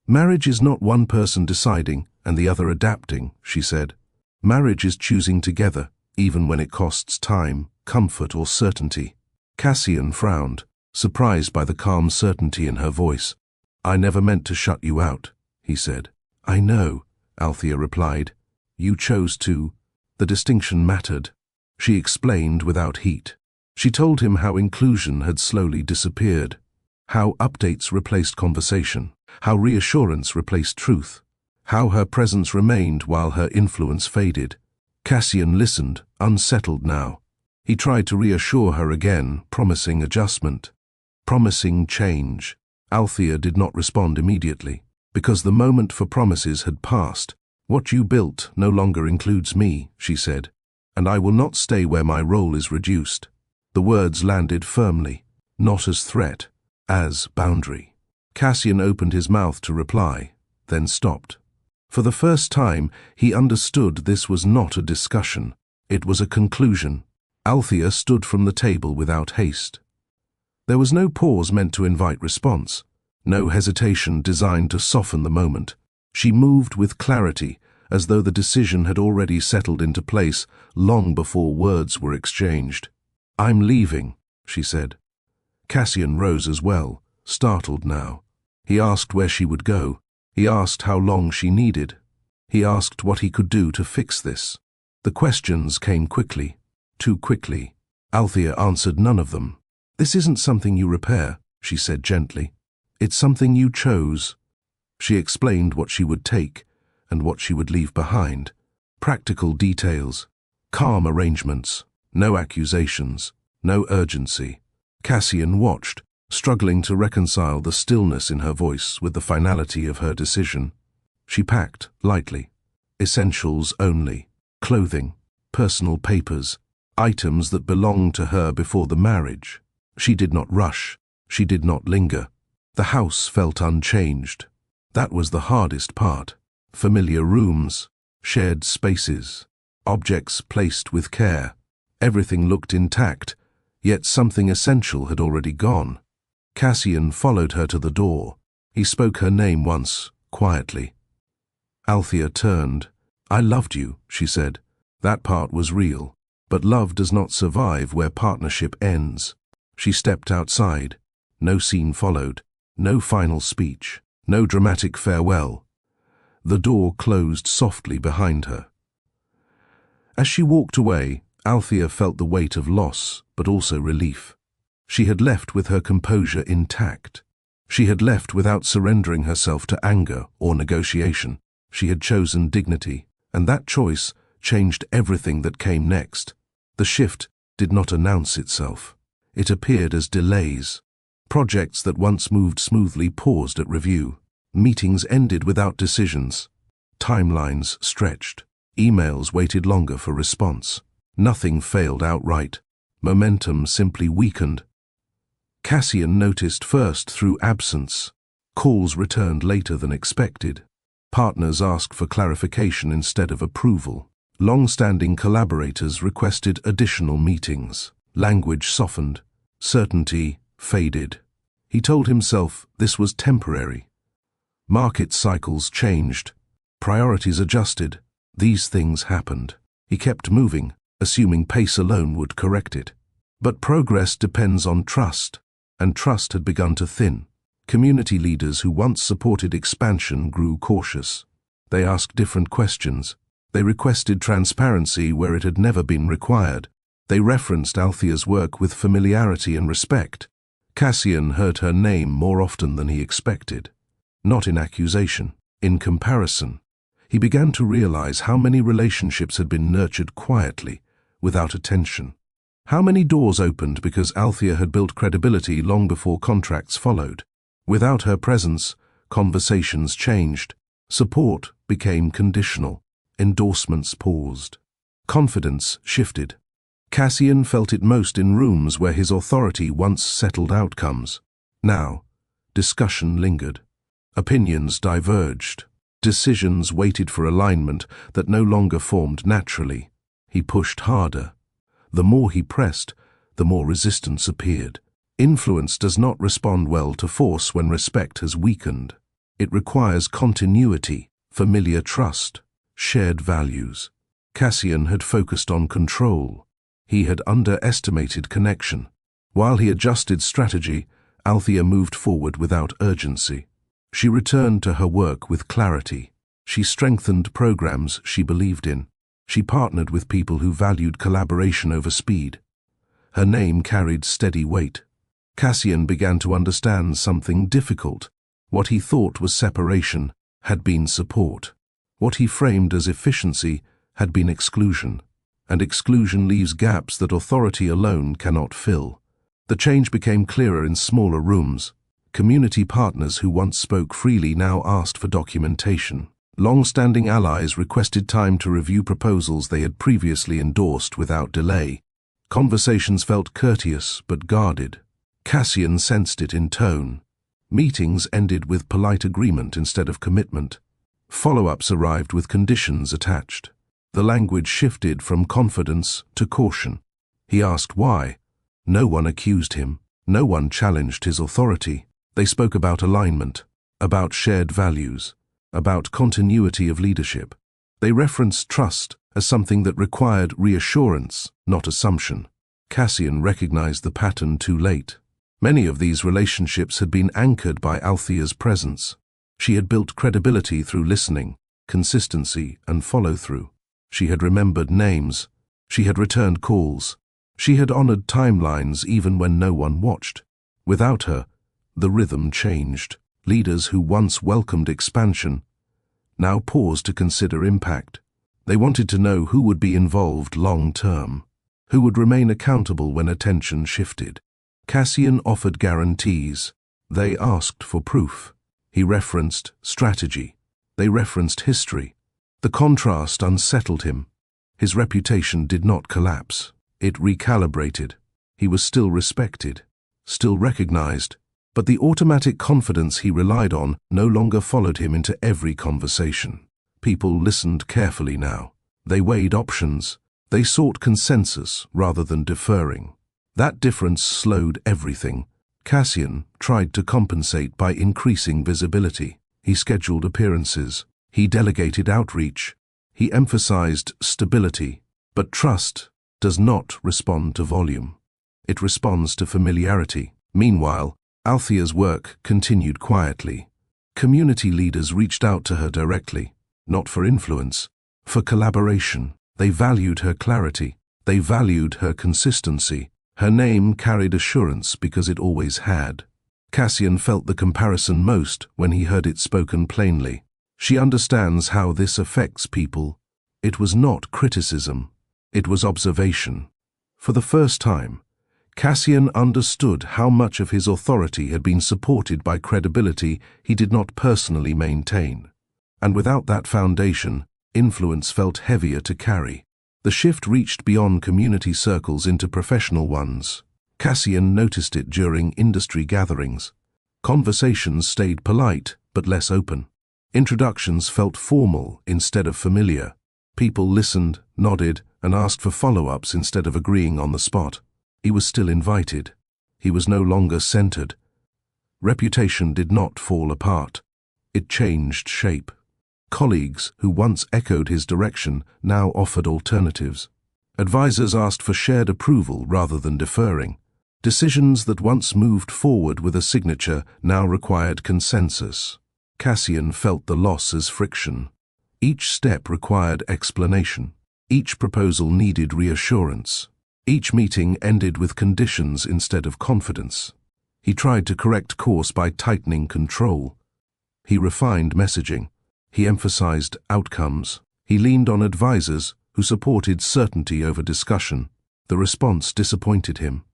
"Marriage is not one person deciding and the other adapting," she said. "Marriage is choosing together, even when it costs time, comfort, or certainty." Cassian frowned, surprised by the calm certainty in her voice. "I never meant to shut you out," he said. "I know," Althea replied. "You chose to." The distinction mattered. She explained without heat. She told him how inclusion had slowly disappeared, how updates replaced conversation, how reassurance replaced truth, how her presence remained while her influence faded. Cassian listened, unsettled now. He tried to reassure her again, promising adjustment, promising change. Althea did not respond immediately, because the moment for promises had passed. "What you built no longer includes me," she said, "and I will not stay where my role is reduced." The words landed firmly, not as threat, as boundary. Cassian opened his mouth to reply, then stopped. For the first time, he understood this was not a discussion. It was a conclusion. Althea stood from the table without haste. There was no pause meant to invite response, no hesitation designed to soften the moment. She moved with clarity, as though the decision had already settled into place long before words were exchanged. "I'm leaving," she said. Cassian rose as well, startled now. He asked where she would go. He asked how long she needed. He asked what he could do to fix this. The questions came quickly, too quickly. Althea answered none of them. "This isn't something you repair," she said gently. "It's something you chose." She explained what she would take and what she would leave behind. Practical details, calm arrangements, no accusations, no urgency. Cassian watched, struggling to reconcile the stillness in her voice with the finality of her decision. She packed lightly. Essentials only. Clothing, personal papers, items that belonged to her before the marriage. She did not rush. She did not linger. The house felt unchanged. That was the hardest part. Familiar rooms, shared spaces, objects placed with care. Everything looked intact, yet something essential had already gone. Cassian followed her to the door. He spoke her name once, quietly. Althea turned. "I loved you," she said. That part was real, but love does not survive where partnership ends. She stepped outside. No scene followed, no final speech, no dramatic farewell. The door closed softly behind her. As she walked away, Althea felt the weight of loss, but also relief. She had left with her composure intact. She had left without surrendering herself to anger or negotiation. She had chosen dignity, and that choice changed everything that came next. The shift did not announce itself. It appeared as delays. Projects that once moved smoothly paused at review. Meetings ended without decisions. Timelines stretched. Emails waited longer for response. Nothing failed outright. Momentum simply weakened. Cassian noticed first through absence. Calls returned later than expected. Partners asked for clarification instead of approval. Long-standing collaborators requested additional meetings. Language softened. Certainty faded. He told himself this was temporary. Market cycles changed. Priorities adjusted. These things happened. He kept moving, assuming pace alone would correct it. But progress depends on trust, and trust had begun to thin. Community leaders who once supported expansion grew cautious. They asked different questions. They requested transparency where it had never been required. They referenced Althea's work with familiarity and respect. Cassian heard her name more often than he expected. Not in accusation, in comparison. He began to realize how many relationships had been nurtured quietly, without attention. How many doors opened because Althea had built credibility long before contracts followed. Without her presence, conversations changed. Support became conditional. Endorsements paused. Confidence shifted. Cassian felt it most in rooms where his authority once settled outcomes. Now, discussion lingered. Opinions diverged. Decisions waited for alignment that no longer formed naturally. He pushed harder. The more he pressed, the more resistance appeared. Influence does not respond well to force when respect has weakened. It requires continuity, familiar trust, shared values. Cassian had focused on control. He had underestimated connection. While he adjusted strategy, Althea moved forward without urgency. She returned to her work with clarity. She strengthened programs she believed in. She partnered with people who valued collaboration over speed. Her name carried steady weight. Cassian began to understand something difficult. What he thought was separation had been support. What he framed as efficiency had been exclusion. And exclusion leaves gaps that authority alone cannot fill. The change became clearer in smaller rooms. Community partners who once spoke freely now asked for documentation. Long-standing allies requested time to review proposals they had previously endorsed without delay. Conversations felt courteous but guarded. Cassian sensed it in tone. Meetings ended with polite agreement instead of commitment. Follow-ups arrived with conditions attached. The language shifted from confidence to caution. He asked why. No one accused him. No one challenged his authority. They spoke about alignment, about shared values, about continuity of leadership. They referenced trust as something that required reassurance, not assumption. Cassian recognized the pattern too late. Many of these relationships had been anchored by Althea's presence. She had built credibility through listening, consistency, and follow-through. She had remembered names. She had returned calls. She had honored timelines even when no one watched. Without her, the rhythm changed. Leaders who once welcomed expansion now paused to consider impact. They wanted to know who would be involved long-term, who would remain accountable when attention shifted. Cassian offered guarantees. They asked for proof. He referenced strategy. They referenced history. The contrast unsettled him. His reputation did not collapse. It recalibrated. He was still respected, still recognized, but the automatic confidence he relied on no longer followed him into every conversation. People listened carefully now. They weighed options. They sought consensus rather than deferring. That difference slowed everything. Cassian tried to compensate by increasing visibility. He scheduled appearances. He delegated outreach. He emphasized stability. But trust does not respond to volume. It responds to familiarity. Meanwhile, Althea's work continued quietly. Community leaders reached out to her directly, not for influence, for collaboration. They valued her clarity. They valued her consistency. Her name carried assurance because it always had. Cassian felt the comparison most when he heard it spoken plainly. She understands how this affects people. It was not criticism. It was observation. For the first time, Cassian understood how much of his authority had been supported by credibility he did not personally maintain. And without that foundation, influence felt heavier to carry. The shift reached beyond community circles into professional ones. Cassian noticed it during industry gatherings. Conversations stayed polite but less open. Introductions felt formal instead of familiar. People listened, nodded, and asked for follow-ups instead of agreeing on the spot. He was still invited. He was no longer centered. Reputation did not fall apart. It changed shape. Colleagues who once echoed his direction now offered alternatives. Advisors asked for shared approval rather than deferring. Decisions that once moved forward with a signature now required consensus. Cassian felt the loss as friction. Each step required explanation. Each proposal needed reassurance. Each meeting ended with conditions instead of confidence. He tried to correct course by tightening control. He refined messaging. He emphasized outcomes. He leaned on advisors who supported certainty over discussion. The response disappointed him.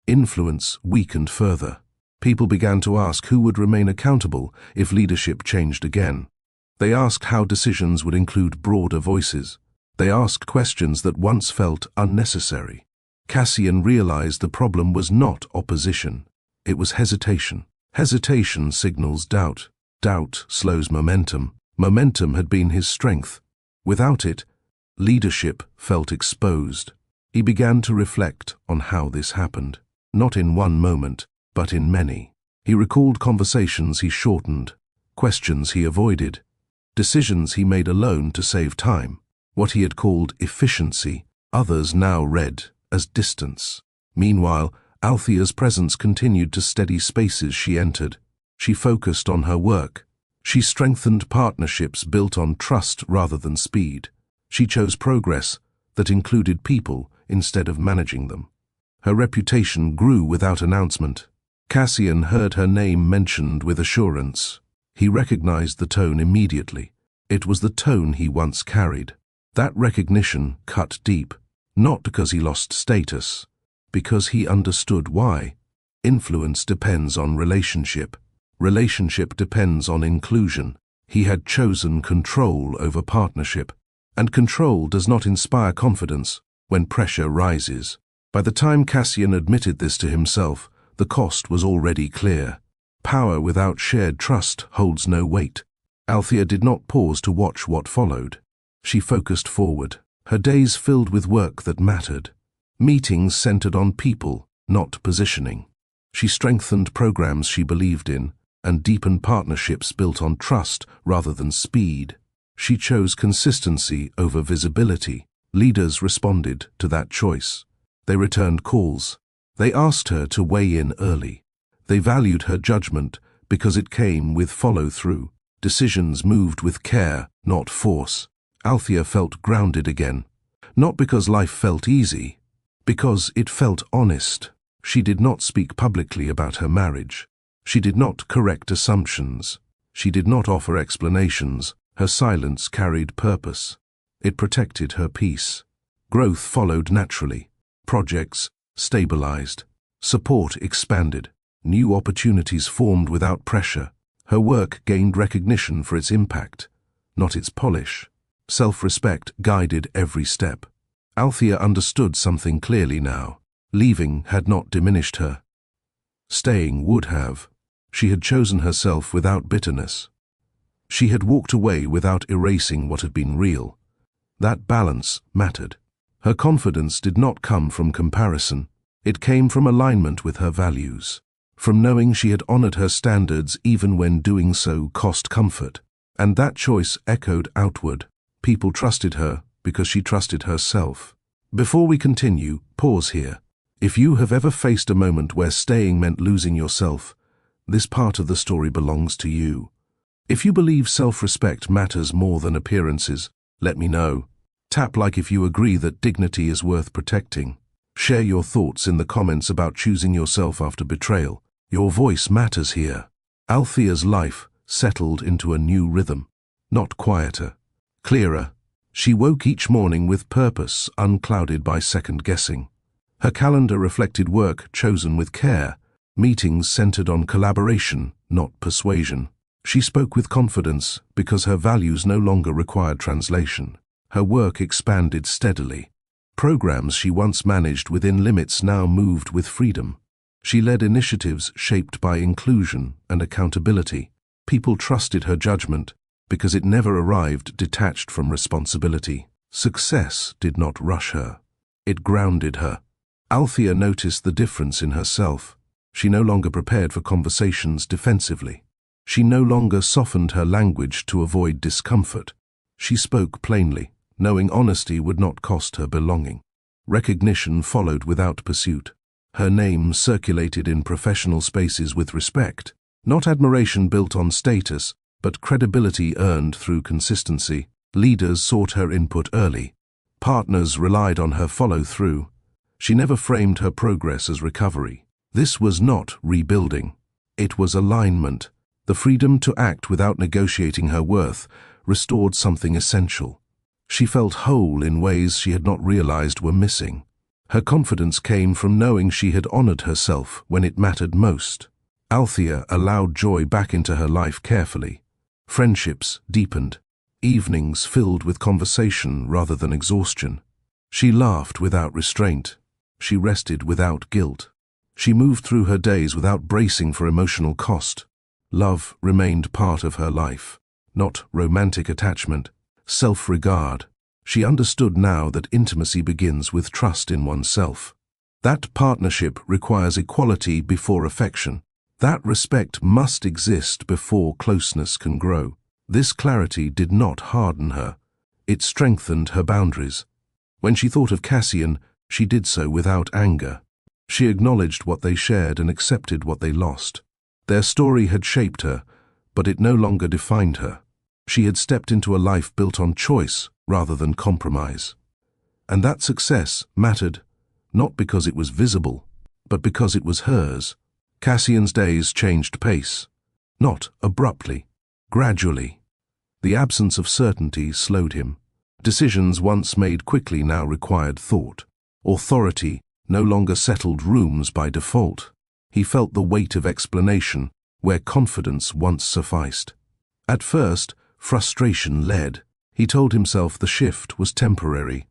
Influence weakened further. People began to ask who would remain accountable if leadership changed again. They asked how decisions would include broader voices. They asked questions that once felt unnecessary. Cassian realized the problem was not opposition. It was hesitation. Hesitation signals doubt. Doubt slows momentum. Momentum had been his strength. Without it, leadership felt exposed. He began to reflect on how this happened. Not in one moment, but in many. He recalled conversations he shortened, questions he avoided, decisions he made alone to save time. What he had called efficiency, others now read as distance. Meanwhile, Althea's presence continued to steady spaces she entered. She focused on her work. She strengthened partnerships built on trust rather than speed. She chose progress that included people instead of managing them. Her reputation grew without announcement. Cassian heard her name mentioned with assurance. He recognized the tone immediately. It was the tone he once carried. That recognition cut deep, not because he lost status, because he understood why. Influence depends on relationship. Relationship depends on inclusion. He had chosen control over partnership, and control does not inspire confidence when pressure rises. By the time Cassian admitted this to himself, the cost was already clear. Power without shared trust holds no weight. Althea did not pause to watch what followed. She focused forward, her days filled with work that mattered. Meetings centered on people, not positioning. She strengthened programs she believed in, and deepened partnerships built on trust rather than speed. She chose consistency over visibility. Leaders responded to that choice. They returned calls. They asked her to weigh in early. They valued her judgment because it came with follow-through. Decisions moved with care, not force. Althea felt grounded again. Not because life felt easy, because it felt honest. She did not speak publicly about her marriage. She did not correct assumptions. She did not offer explanations. Her silence carried purpose. It protected her peace. Growth followed naturally. Projects stabilized. Support expanded. New opportunities formed without pressure. Her work gained recognition for its impact, not its polish. Self-respect guided every step. Althea understood something clearly now. Leaving had not diminished her. Staying would have. She had chosen herself without bitterness. She had walked away without erasing what had been real. That balance mattered. Her confidence did not come from comparison. It came from alignment with her values, from knowing she had honored her standards even when doing so cost comfort. And that choice echoed outward. People trusted her because she trusted herself. Before we continue, pause here. If you have ever faced a moment where staying meant losing yourself, this part of the story belongs to you. If you believe self-respect matters more than appearances, let me know. Tap like if you agree that dignity is worth protecting. Share your thoughts in the comments about choosing yourself after betrayal. Your voice matters here. Althea's life settled into a new rhythm, not quieter, clearer. She woke each morning with purpose, unclouded by second-guessing. Her calendar reflected work chosen with care, meetings centered on collaboration, not persuasion. She spoke with confidence because her values no longer required translation. Her work expanded steadily. Programs she once managed within limits now moved with freedom. She led initiatives shaped by inclusion and accountability. People trusted her judgment because it never arrived detached from responsibility. Success did not rush her. It grounded her. Althea noticed the difference in herself. She no longer prepared for conversations defensively. She no longer softened her language to avoid discomfort. She spoke plainly, knowing honesty would not cost her belonging. Recognition followed without pursuit. Her name circulated in professional spaces with respect, not admiration built on status, but credibility earned through consistency. Leaders sought her input early. Partners relied on her follow-through. She never framed her progress as recovery. This was not rebuilding. It was alignment, the freedom to act without negotiating her worth, restored something essential. She felt whole in ways she had not realized were missing. Her confidence came from knowing she had honored herself when it mattered most. Althea allowed joy back into her life carefully. Friendships deepened, evenings filled with conversation rather than exhaustion. She laughed without restraint. She rested without guilt. She moved through her days without bracing for emotional cost. Love remained part of her life, not romantic attachment, self-regard. She understood now that intimacy begins with trust in oneself. That partnership requires equality before affection. That respect must exist before closeness can grow. This clarity did not harden her. It strengthened her boundaries. When she thought of Cassian, she did so without anger. She acknowledged what they shared and accepted what they lost. Their story had shaped her, but it no longer defined her. She had stepped into a life built on choice rather than compromise. And that success mattered, not because it was visible, but because it was hers. Cassian's days changed pace, not abruptly, gradually. The absence of certainty slowed him. Decisions once made quickly now required thought. Authority no longer settled rooms by default. He felt the weight of explanation where confidence once sufficed. At first, frustration led. He told himself the shift was temporary,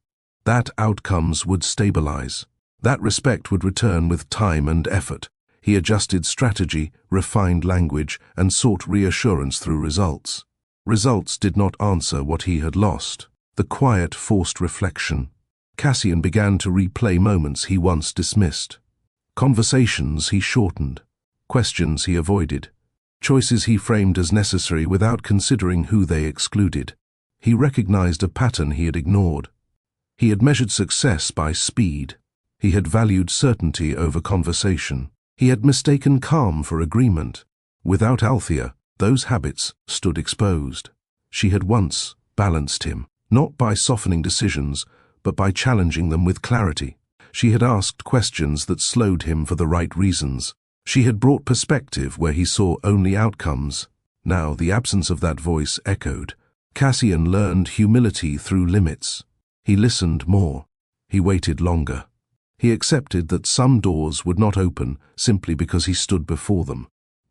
that outcomes would stabilize, that respect would return with time and effort. He adjusted strategy, refined language, and sought reassurance through results. Results did not answer what he had lost. The quiet forced reflection. Cassian began to replay moments he once dismissed. Conversations he shortened, questions he avoided, choices he framed as necessary without considering who they excluded. He recognized a pattern he had ignored. He had measured success by speed. He had valued certainty over conversation. He had mistaken calm for agreement. Without Althea, those habits stood exposed. She had once balanced him, not by softening decisions, but by challenging them with clarity. She had asked questions that slowed him for the right reasons. She had brought perspective where he saw only outcomes. Now the absence of that voice echoed. Cassian learned humility through limits. He listened more. He waited longer. He accepted that some doors would not open simply because he stood before them.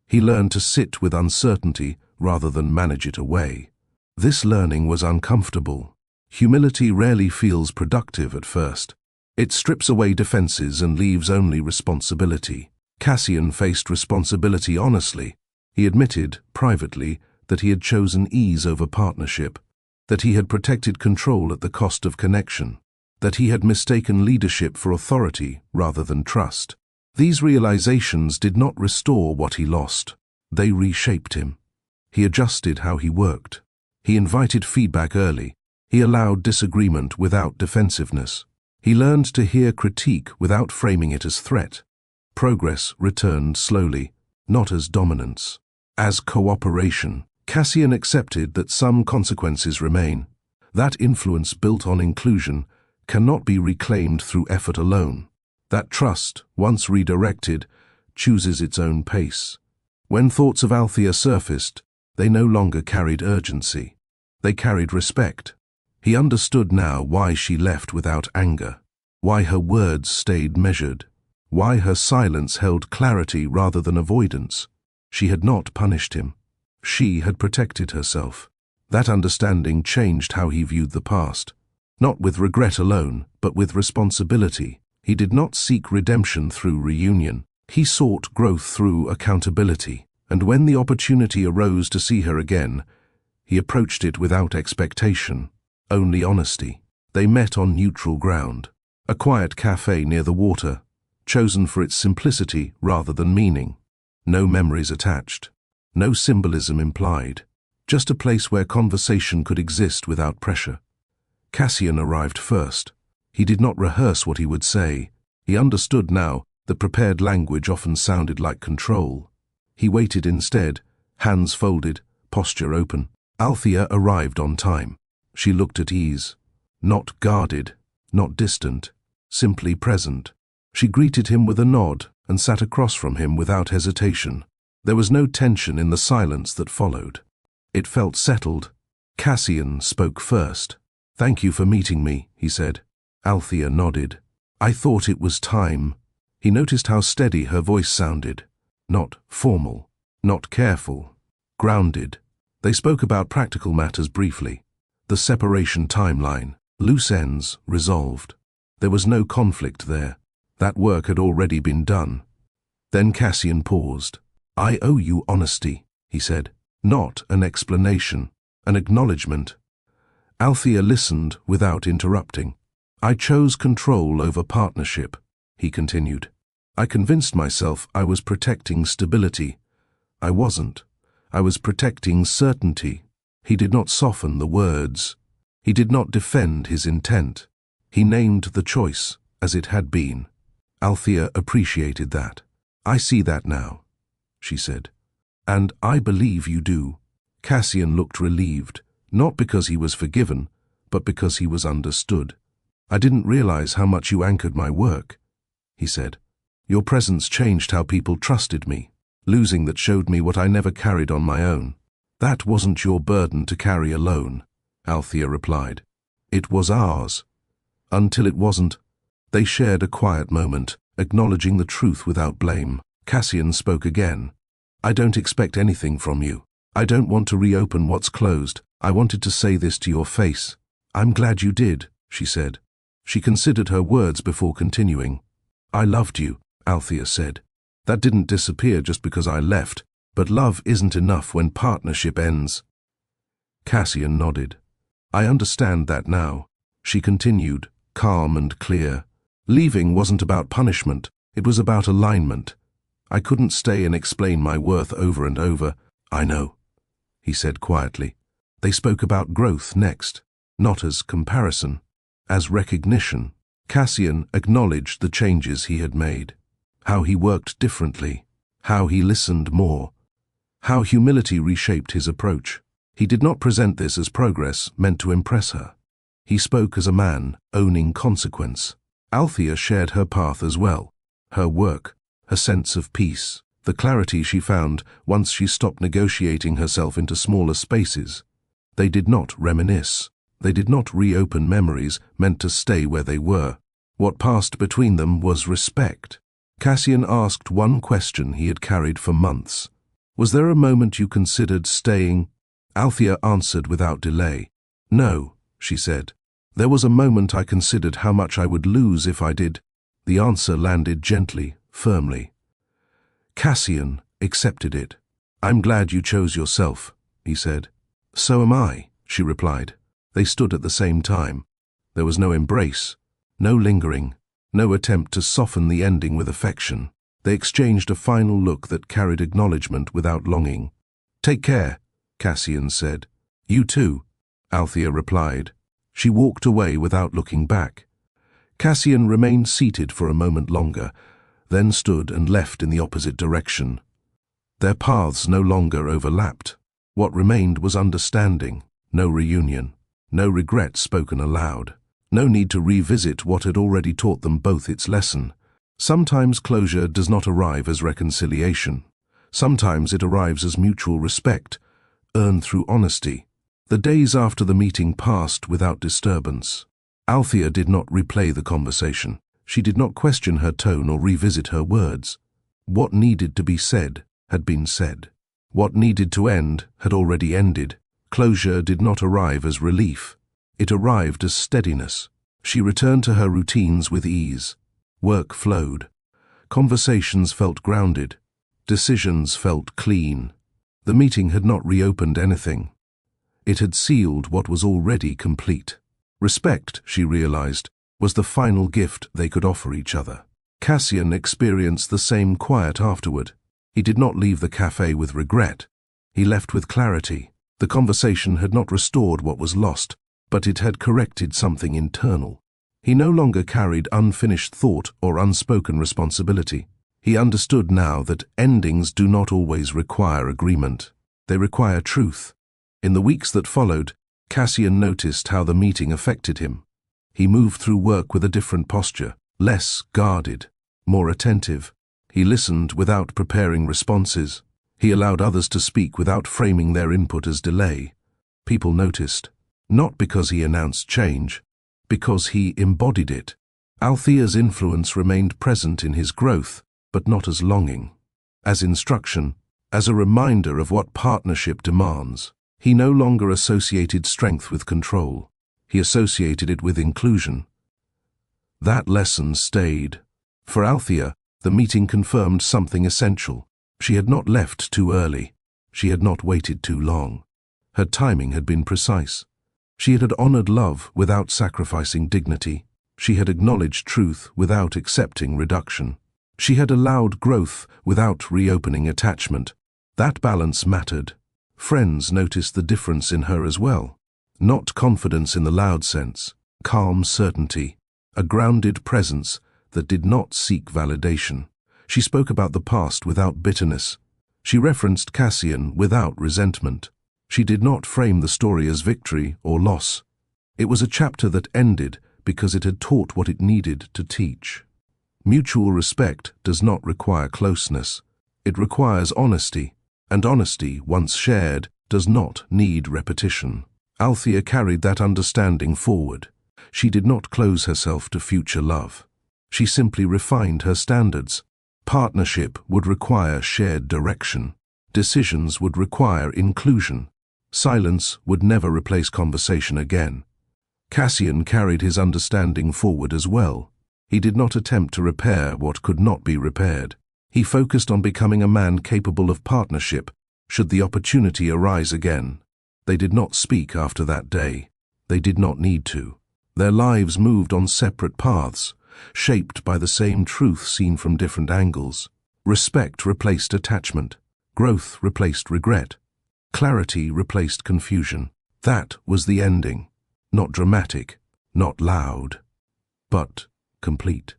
He learned to sit with uncertainty rather than manage it away. This learning was uncomfortable. Humility rarely feels productive at first. It strips away defenses and leaves only responsibility. Cassian faced responsibility honestly. He admitted, privately, that he had chosen ease over partnership, that he had protected control at the cost of connection, that he had mistaken leadership for authority rather than trust. These realizations did not restore what he lost. They reshaped him. He adjusted how he worked. He invited feedback early. He allowed disagreement without defensiveness. He learned to hear critique without framing it as threat. Progress returned slowly, not as dominance, as cooperation. Cassian accepted that some consequences remain. That influence built on inclusion cannot be reclaimed through effort alone. That trust, once redirected, chooses its own pace. When thoughts of Althea surfaced, they no longer carried urgency. They carried respect. He understood now why she left without anger, why her words stayed measured, why her silence held clarity rather than avoidance. She had not punished him. She had protected herself. That understanding changed how he viewed the past. Not with regret alone, but with responsibility. He did not seek redemption through reunion. He sought growth through accountability. And when the opportunity arose to see her again, he approached it without expectation, only honesty. They met on neutral ground, a quiet cafe near the water, chosen for its simplicity rather than meaning. No memories attached, no symbolism implied, just a place where conversation could exist without pressure. Cassian arrived first. He did not rehearse what he would say. He understood now that prepared language often sounded like control. He waited instead, hands folded, posture open. Althea arrived on time. She looked at ease, not guarded, not distant, simply present. She greeted him with a nod and sat across from him without hesitation. There was no tension in the silence that followed. It felt settled, Cassian spoke first. "Thank you for meeting me," he said. Althea nodded. "I thought it was time." He noticed how steady her voice sounded. Not formal, not careful, grounded. They spoke about practical matters briefly. The separation timeline, loose ends resolved. There was no conflict there. That work had already been done. Then Cassian paused. "I owe you honesty," he said. "Not an explanation, an acknowledgement." Althea listened without interrupting. "I chose control over partnership," he continued. "I convinced myself I was protecting stability. I wasn't. I was protecting certainty." He did not soften the words. He did not defend his intent. He named the choice as it had been. Althea appreciated that. "I see that now," she said. "And I believe you do." Cassian looked relieved, not because he was forgiven, but because he was understood. "I didn't realize how much you anchored my work," he said. "Your presence changed how people trusted me. Losing that showed me what I never carried on my own." "That wasn't your burden to carry alone," Althea replied. "It was ours. Until it wasn't." They shared a quiet moment, acknowledging the truth without blame. Cassian spoke again. "I don't expect anything from you. I don't want to reopen what's closed. I wanted to say this to your face." "I'm glad you did," she said. She considered her words before continuing. "I loved you," Althea said. "That didn't disappear just because I left, but love isn't enough when partnership ends." Cassian nodded. "I understand that now," she continued, calm and clear. "Leaving wasn't about punishment, it was about alignment. I couldn't stay and explain my worth over and over." "I know," he said quietly. They spoke about growth next, not as comparison, as recognition. Cassian acknowledged the changes he had made, how he worked differently, how he listened more, how humility reshaped his approach. He did not present this as progress meant to impress her. He spoke as a man owning consequence. Althea shared her path as well, her work, her sense of peace, the clarity she found once she stopped negotiating herself into smaller spaces. They did not reminisce. They did not reopen memories meant to stay where they were. What passed between them was respect. Cassian asked one question he had carried for months. "Was there a moment you considered staying?" Althea answered without delay. "No," she said. "There was a moment I considered how much I would lose if I did." The answer landed gently, firmly. Cassian accepted it. "I'm glad you chose yourself," he said. "So am I," she replied. They stood at the same time. There was no embrace, no lingering, no attempt to soften the ending with affection. They exchanged a final look that carried acknowledgement without longing. "Take care," Cassian said. "You too," Althea replied. She walked away without looking back. Cassian remained seated for a moment longer, then stood and left in the opposite direction. Their paths no longer overlapped. What remained was understanding, no reunion, no regret spoken aloud, no need to revisit what had already taught them both its lesson. Sometimes closure does not arrive as reconciliation. Sometimes it arrives as mutual respect, earned through honesty. The days after the meeting passed without disturbance. Althea did not replay the conversation. She did not question her tone or revisit her words. What needed to be said had been said. What needed to end had already ended. Closure did not arrive as relief. It arrived as steadiness. She returned to her routines with ease. Work flowed. Conversations felt grounded. Decisions felt clean. The meeting had not reopened anything. It had sealed what was already complete. Respect, she realized, was the final gift they could offer each other. Cassian experienced the same quiet afterward. He did not leave the cafe with regret. He left with clarity. The conversation had not restored what was lost, but it had corrected something internal. He no longer carried unfinished thought or unspoken responsibility. He understood now that endings do not always require agreement. They require truth. In the weeks that followed, Cassian noticed how the meeting affected him. He moved through work with a different posture, less guarded, more attentive. He listened without preparing responses. He allowed others to speak without framing their input as delay. People noticed, not because he announced change, because he embodied it. Althea's influence remained present in his growth, but not as longing, as instruction, as a reminder of what partnership demands. He no longer associated strength with control. He associated it with inclusion. That lesson stayed. For Althea, the meeting confirmed something essential. She had not left too early. She had not waited too long. Her timing had been precise. She had honored love without sacrificing dignity. She had acknowledged truth without accepting reduction. She had allowed growth without reopening attachment. That balance mattered. Friends noticed the difference in her as well. Not confidence in the loud sense, calm certainty, a grounded presence that did not seek validation. She spoke about the past without bitterness. She referenced Cassian without resentment. She did not frame the story as victory or loss. It was a chapter that ended because it had taught what it needed to teach. Mutual respect does not require closeness. It requires honesty, and honesty, once shared, does not need repetition. Althea carried that understanding forward. She did not close herself to future love. She simply refined her standards. Partnership would require shared direction. Decisions would require inclusion. Silence would never replace conversation again. Cassian carried his understanding forward as well. He did not attempt to repair what could not be repaired. He focused on becoming a man capable of partnership, should the opportunity arise again. They did not speak after that day. They did not need to. Their lives moved on separate paths, shaped by the same truth seen from different angles. Respect replaced attachment. Growth replaced regret. Clarity replaced confusion. That was the ending. Not dramatic, not loud, but complete.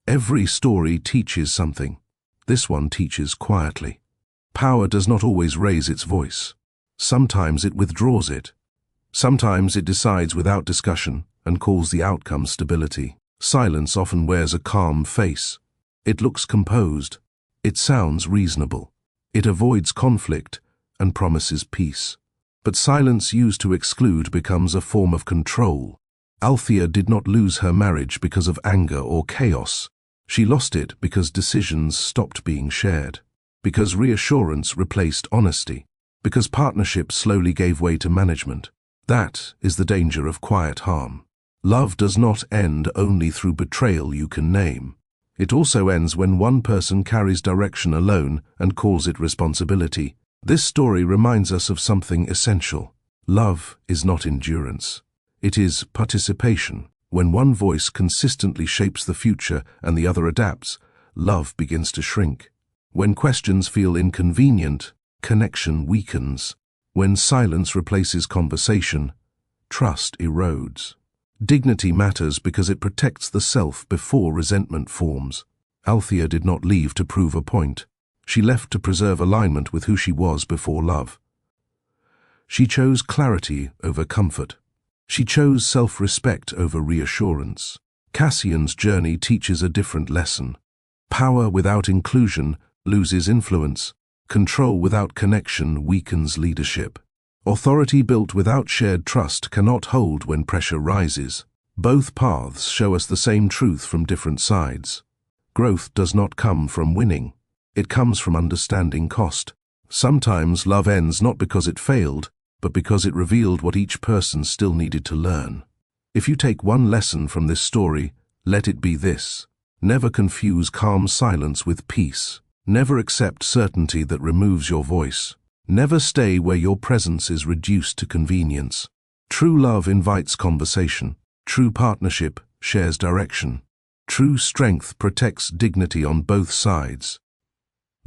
Every story teaches something. This one teaches quietly. Power does not always raise its voice. Sometimes it withdraws it. Sometimes it decides without discussion and calls the outcome stability. Silence often wears a calm face. It looks composed. It sounds reasonable. It avoids conflict and promises peace. But silence used to exclude becomes a form of control. Althea did not lose her marriage because of anger or chaos. She lost it because decisions stopped being shared, because reassurance replaced honesty, because partnership slowly gave way to management. That is the danger of quiet harm. Love does not end only through betrayal you can name. It also ends when one person carries direction alone and calls it responsibility. This story reminds us of something essential. Love is not endurance. It is participation. When one voice consistently shapes the future and the other adapts, love begins to shrink. When questions feel inconvenient, connection weakens. When silence replaces conversation, trust erodes. Dignity matters because it protects the self before resentment forms. Althea did not leave to prove a point. She left to preserve alignment with who she was before love. She chose clarity over comfort. She chose self-respect over reassurance. Cassian's journey teaches a different lesson. Power without inclusion loses influence. Control without connection weakens leadership. Authority built without shared trust cannot hold when pressure rises. Both paths show us the same truth from different sides. Growth does not come from winning. It comes from understanding cost. Sometimes love ends not because it failed, but because it revealed what each person still needed to learn. If you take one lesson from this story, let it be this. Never confuse calm silence with peace. Never accept certainty that removes your voice. Never stay where your presence is reduced to convenience. True love invites conversation. True partnership shares direction. True strength protects dignity on both sides.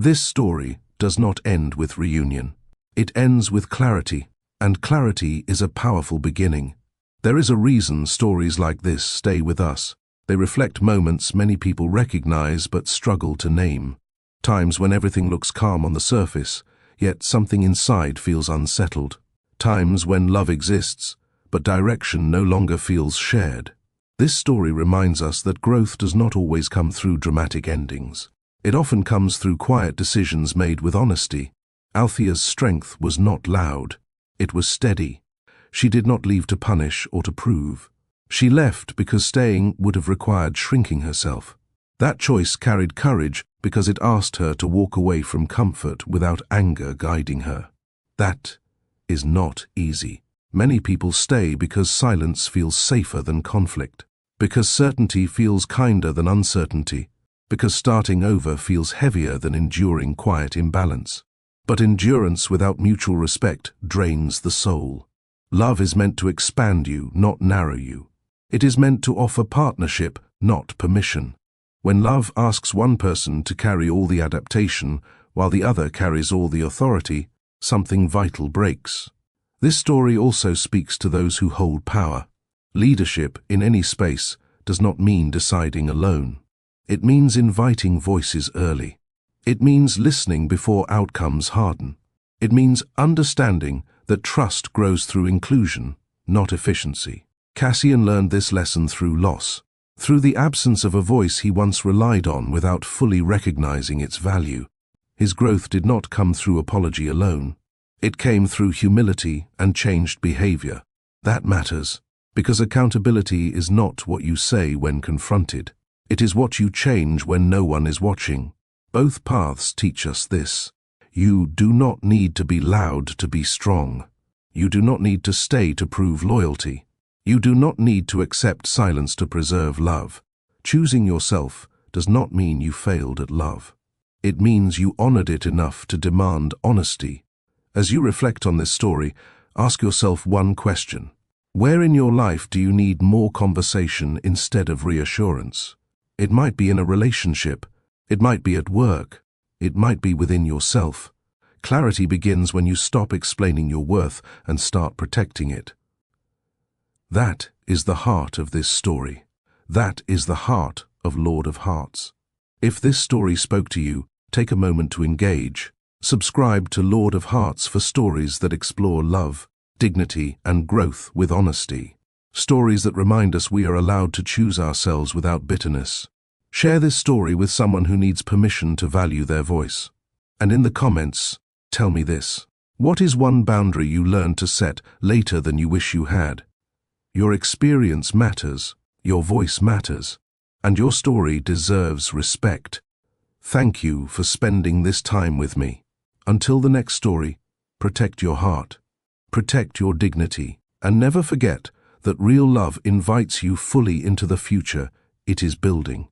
This story does not end with reunion. It ends with clarity, and clarity is a powerful beginning. There is a reason stories like this stay with us. They reflect moments many people recognize but struggle to name. Times when everything looks calm on the surface, yet something inside feels unsettled. Times when love exists, but direction no longer feels shared. This story reminds us that growth does not always come through dramatic endings. It often comes through quiet decisions made with honesty. Althea's strength was not loud. It was steady. She did not leave to punish or to prove. She left because staying would have required shrinking herself. That choice carried courage because it asked her to walk away from comfort without anger guiding her. That is not easy. Many people stay because silence feels safer than conflict, because certainty feels kinder than uncertainty, because starting over feels heavier than enduring quiet imbalance. But endurance without mutual respect drains the soul. Love is meant to expand you, not narrow you. It is meant to offer partnership, not permission. When love asks one person to carry all the adaptation, while the other carries all the authority, something vital breaks. This story also speaks to those who hold power. Leadership in any space does not mean deciding alone. It means inviting voices early. It means listening before outcomes harden. It means understanding that trust grows through inclusion, not efficiency. Cassian learned this lesson through loss, through the absence of a voice he once relied on without fully recognizing its value. His growth did not come through apology alone. It came through humility and changed behavior. That matters, because accountability is not what you say when confronted. It is what you change when no one is watching. Both paths teach us this. You do not need to be loud to be strong. You do not need to stay to prove loyalty. You do not need to accept silence to preserve love. Choosing yourself does not mean you failed at love. It means you honored it enough to demand honesty. As you reflect on this story, ask yourself one question. Where in your life do you need more conversation instead of reassurance? It might be in a relationship. It might be at work. It might be within yourself. Clarity begins when you stop explaining your worth and start protecting it. That is the heart of this story. That is the heart of Lord of Hearts. If this story spoke to you, take a moment to engage. Subscribe to Lord of Hearts for stories that explore love, dignity, and growth with honesty. Stories that remind us we are allowed to choose ourselves without bitterness. Share this story with someone who needs permission to value their voice. And in the comments, tell me this. What is one boundary you learned to set later than you wish you had? Your experience matters, your voice matters, and your story deserves respect. Thank you for spending this time with me. Until the next story, protect your heart, protect your dignity, and never forget that real love invites you fully into the future it is building.